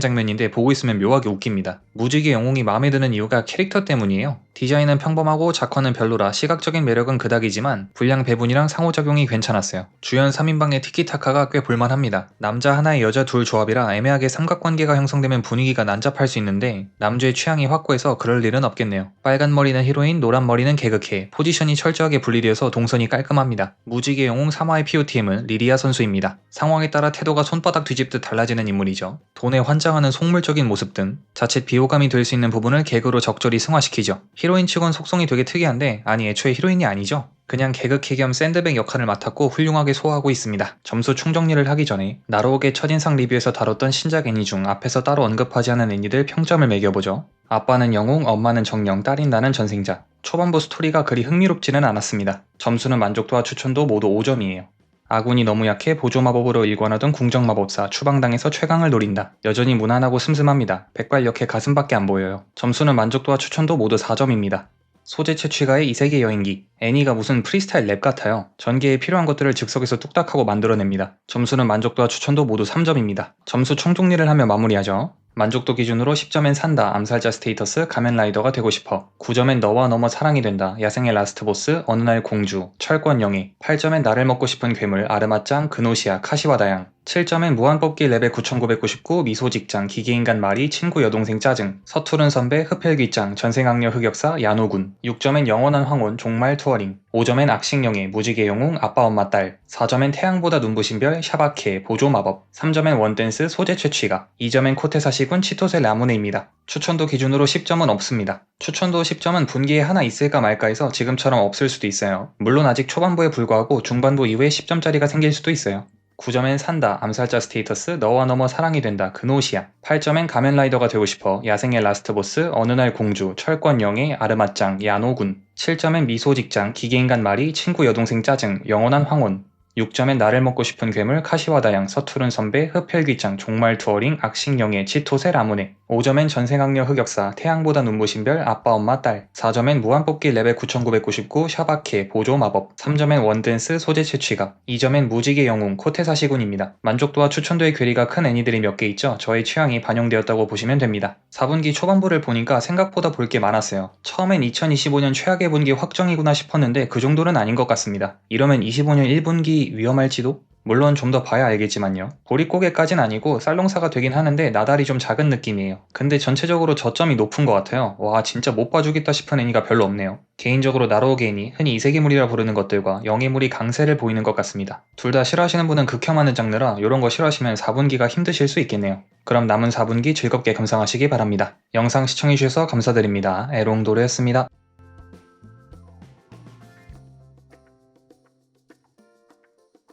장면인데 보고 있으면 묘하게 웃깁니다. 무지개 영웅이 마음에 드는 이유가 캐릭터 때문이에요. 디자인은 평범하고 작화는 별로라 시각적인 매력은 그닥이지만 분량 배분이랑 상호작용이 괜찮았어요. 주연 3인방의 티키타카가 꽤 볼만합니다. 남자 하나에 여자 둘 조합이라 애매하게 삼각관계가 형성되면 분위기가 난잡할 수 있는데 남주의 취향이 확고해서 그럴 일은 없겠네요. 빨간 머리는 히로인, 노란 머리는 개그캐, 포지션이 철저하게 분리되어서 동선이 깔끔합니다. 무지개 영웅 3화의 POTM은 리리아 선수입니다. 상황에 따라 태도가 손바닥 뒤집듯 달라지는 인물이죠. 돈에 환장하는 속물적인 모습 등 자칫 비호감이 될 수 있는 부분을 개그로 적절히 승화시키죠. 히로인 측은 속성이 되게 특이한데 아니 애초에 히로인이 아니죠. 그냥 개그캐 겸 샌드백 역할을 맡았고 훌륭하게 소화하고 있습니다. 점수 총정리를 하기 전에 나로옥의 첫인상 리뷰에서 다뤘던 신작 애니 중 앞에서 따로 언급하지 않은 애니들 평점을 매겨보죠. 아빠는 영웅, 엄마는 정령, 딸인 나는 전생자. 초반부 스토리가 그리 흥미롭지는 않았습니다. 점수는 만족도와 추천도 모두 5점이에요. 아군이 너무 약해 보조마법으로 일관하던 궁정마법사 추방당해서 최강을 노린다. 여전히 무난하고 슴슴합니다. 백발역해 가슴밖에 안 보여요. 점수는 만족도와 추천도 모두 4점입니다. 소재 채취가의 이세계 여행기. 애니가 무슨 프리스타일 랩 같아요. 전개에 필요한 것들을 즉석에서 뚝딱하고 만들어냅니다. 점수는 만족도와 추천도 모두 3점입니다. 점수 총정리를 하며 마무리하죠. 만족도 기준으로 10점엔 산다, 암살자 스테이터스, 가면라이더가 되고 싶어. 9점엔 너와 너머 사랑이 된다, 야생의 라스트보스, 어느 날 공주, 철권 영예. 8점엔 나를 먹고 싶은 괴물, 아르마짱, 그노시아, 카시와다양. 7점엔 무한뽑기 레벨 9999, 미소직장, 기계인간 마리, 친구 여동생 짜증, 서투른 선배, 흡혈귀짱, 전생악녀 흑역사, 야노군. 6점엔 영원한 황혼, 종말 투어링. 5점엔 악식영예, 무지개 영웅, 아빠 엄마 딸. 4점엔 태양보다 눈부신 별, 샤바케, 보조마법. 3점엔 원댄스, 소재 채취가. 2점엔 코테사시군, 치토세 라무네입니다. 추천도 기준으로 10점은 없습니다. 추천도 10점은 분기에 하나 있을까 말까 해서 지금처럼 없을 수도 있어요. 물론 아직 초반부에 불과하고 중반부 이후에 10점짜리가 생길 수도 있어요. 9점엔 산다, 암살자 스테이터스, 너와 너머 사랑이 된다, 그노시아. 8점엔 가면라이더가 되고 싶어, 야생의 라스트보스, 어느 날 공주, 철권 영예, 아르마짱, 야노군. 7점엔 미소직장, 기계인간 마리, 친구 여동생 짜증, 영원한 황혼. 6점엔 나를 먹고 싶은 괴물, 카시와다양, 서투른 선배, 흡혈귀짱, 종말 투어링, 악식영예, 치토세 라무네. 5점엔 전생악녀 흑역사, 태양보다 눈부신 별, 아빠 엄마 딸. 4점엔 무한뽑기 레벨 9999, 샤바케, 보조마법. 3점엔 원댄스, 소재 채취가. 2점엔 무지개 영웅, 코테사시군입니다. 만족도와 추천도의 괴리가 큰 애니들이 몇 개 있죠. 저의 취향이 반영되었다고 보시면 됩니다. 4분기 초반부를 보니까 생각보다 볼 게 많았어요. 처음엔 2025년 최악의 분기 확정이구나 싶었는데 그 정도는 아닌 것 같습니다. 이러면 25년 1분기 위험할지도? 물론 좀 더 봐야 알겠지만요. 보릿고개까진 아니고 쌀농사가 되긴 하는데 나달이 좀 작은 느낌이에요. 근데 전체적으로 저점이 높은 것 같아요. 와 진짜 못 봐주겠다 싶은 애니가 별로 없네요. 개인적으로 나로우게 애니, 흔히 이세계물이라 부르는 것들과 영예물이 강세를 보이는 것 같습니다. 둘 다 싫어하시는 분은 극혐하는 장르라 이런 거 싫어하시면 4분기가 힘드실 수 있겠네요. 그럼 남은 4분기 즐겁게 감상하시기 바랍니다. 영상 시청해주셔서 감사드립니다. 에롱도르였습니다.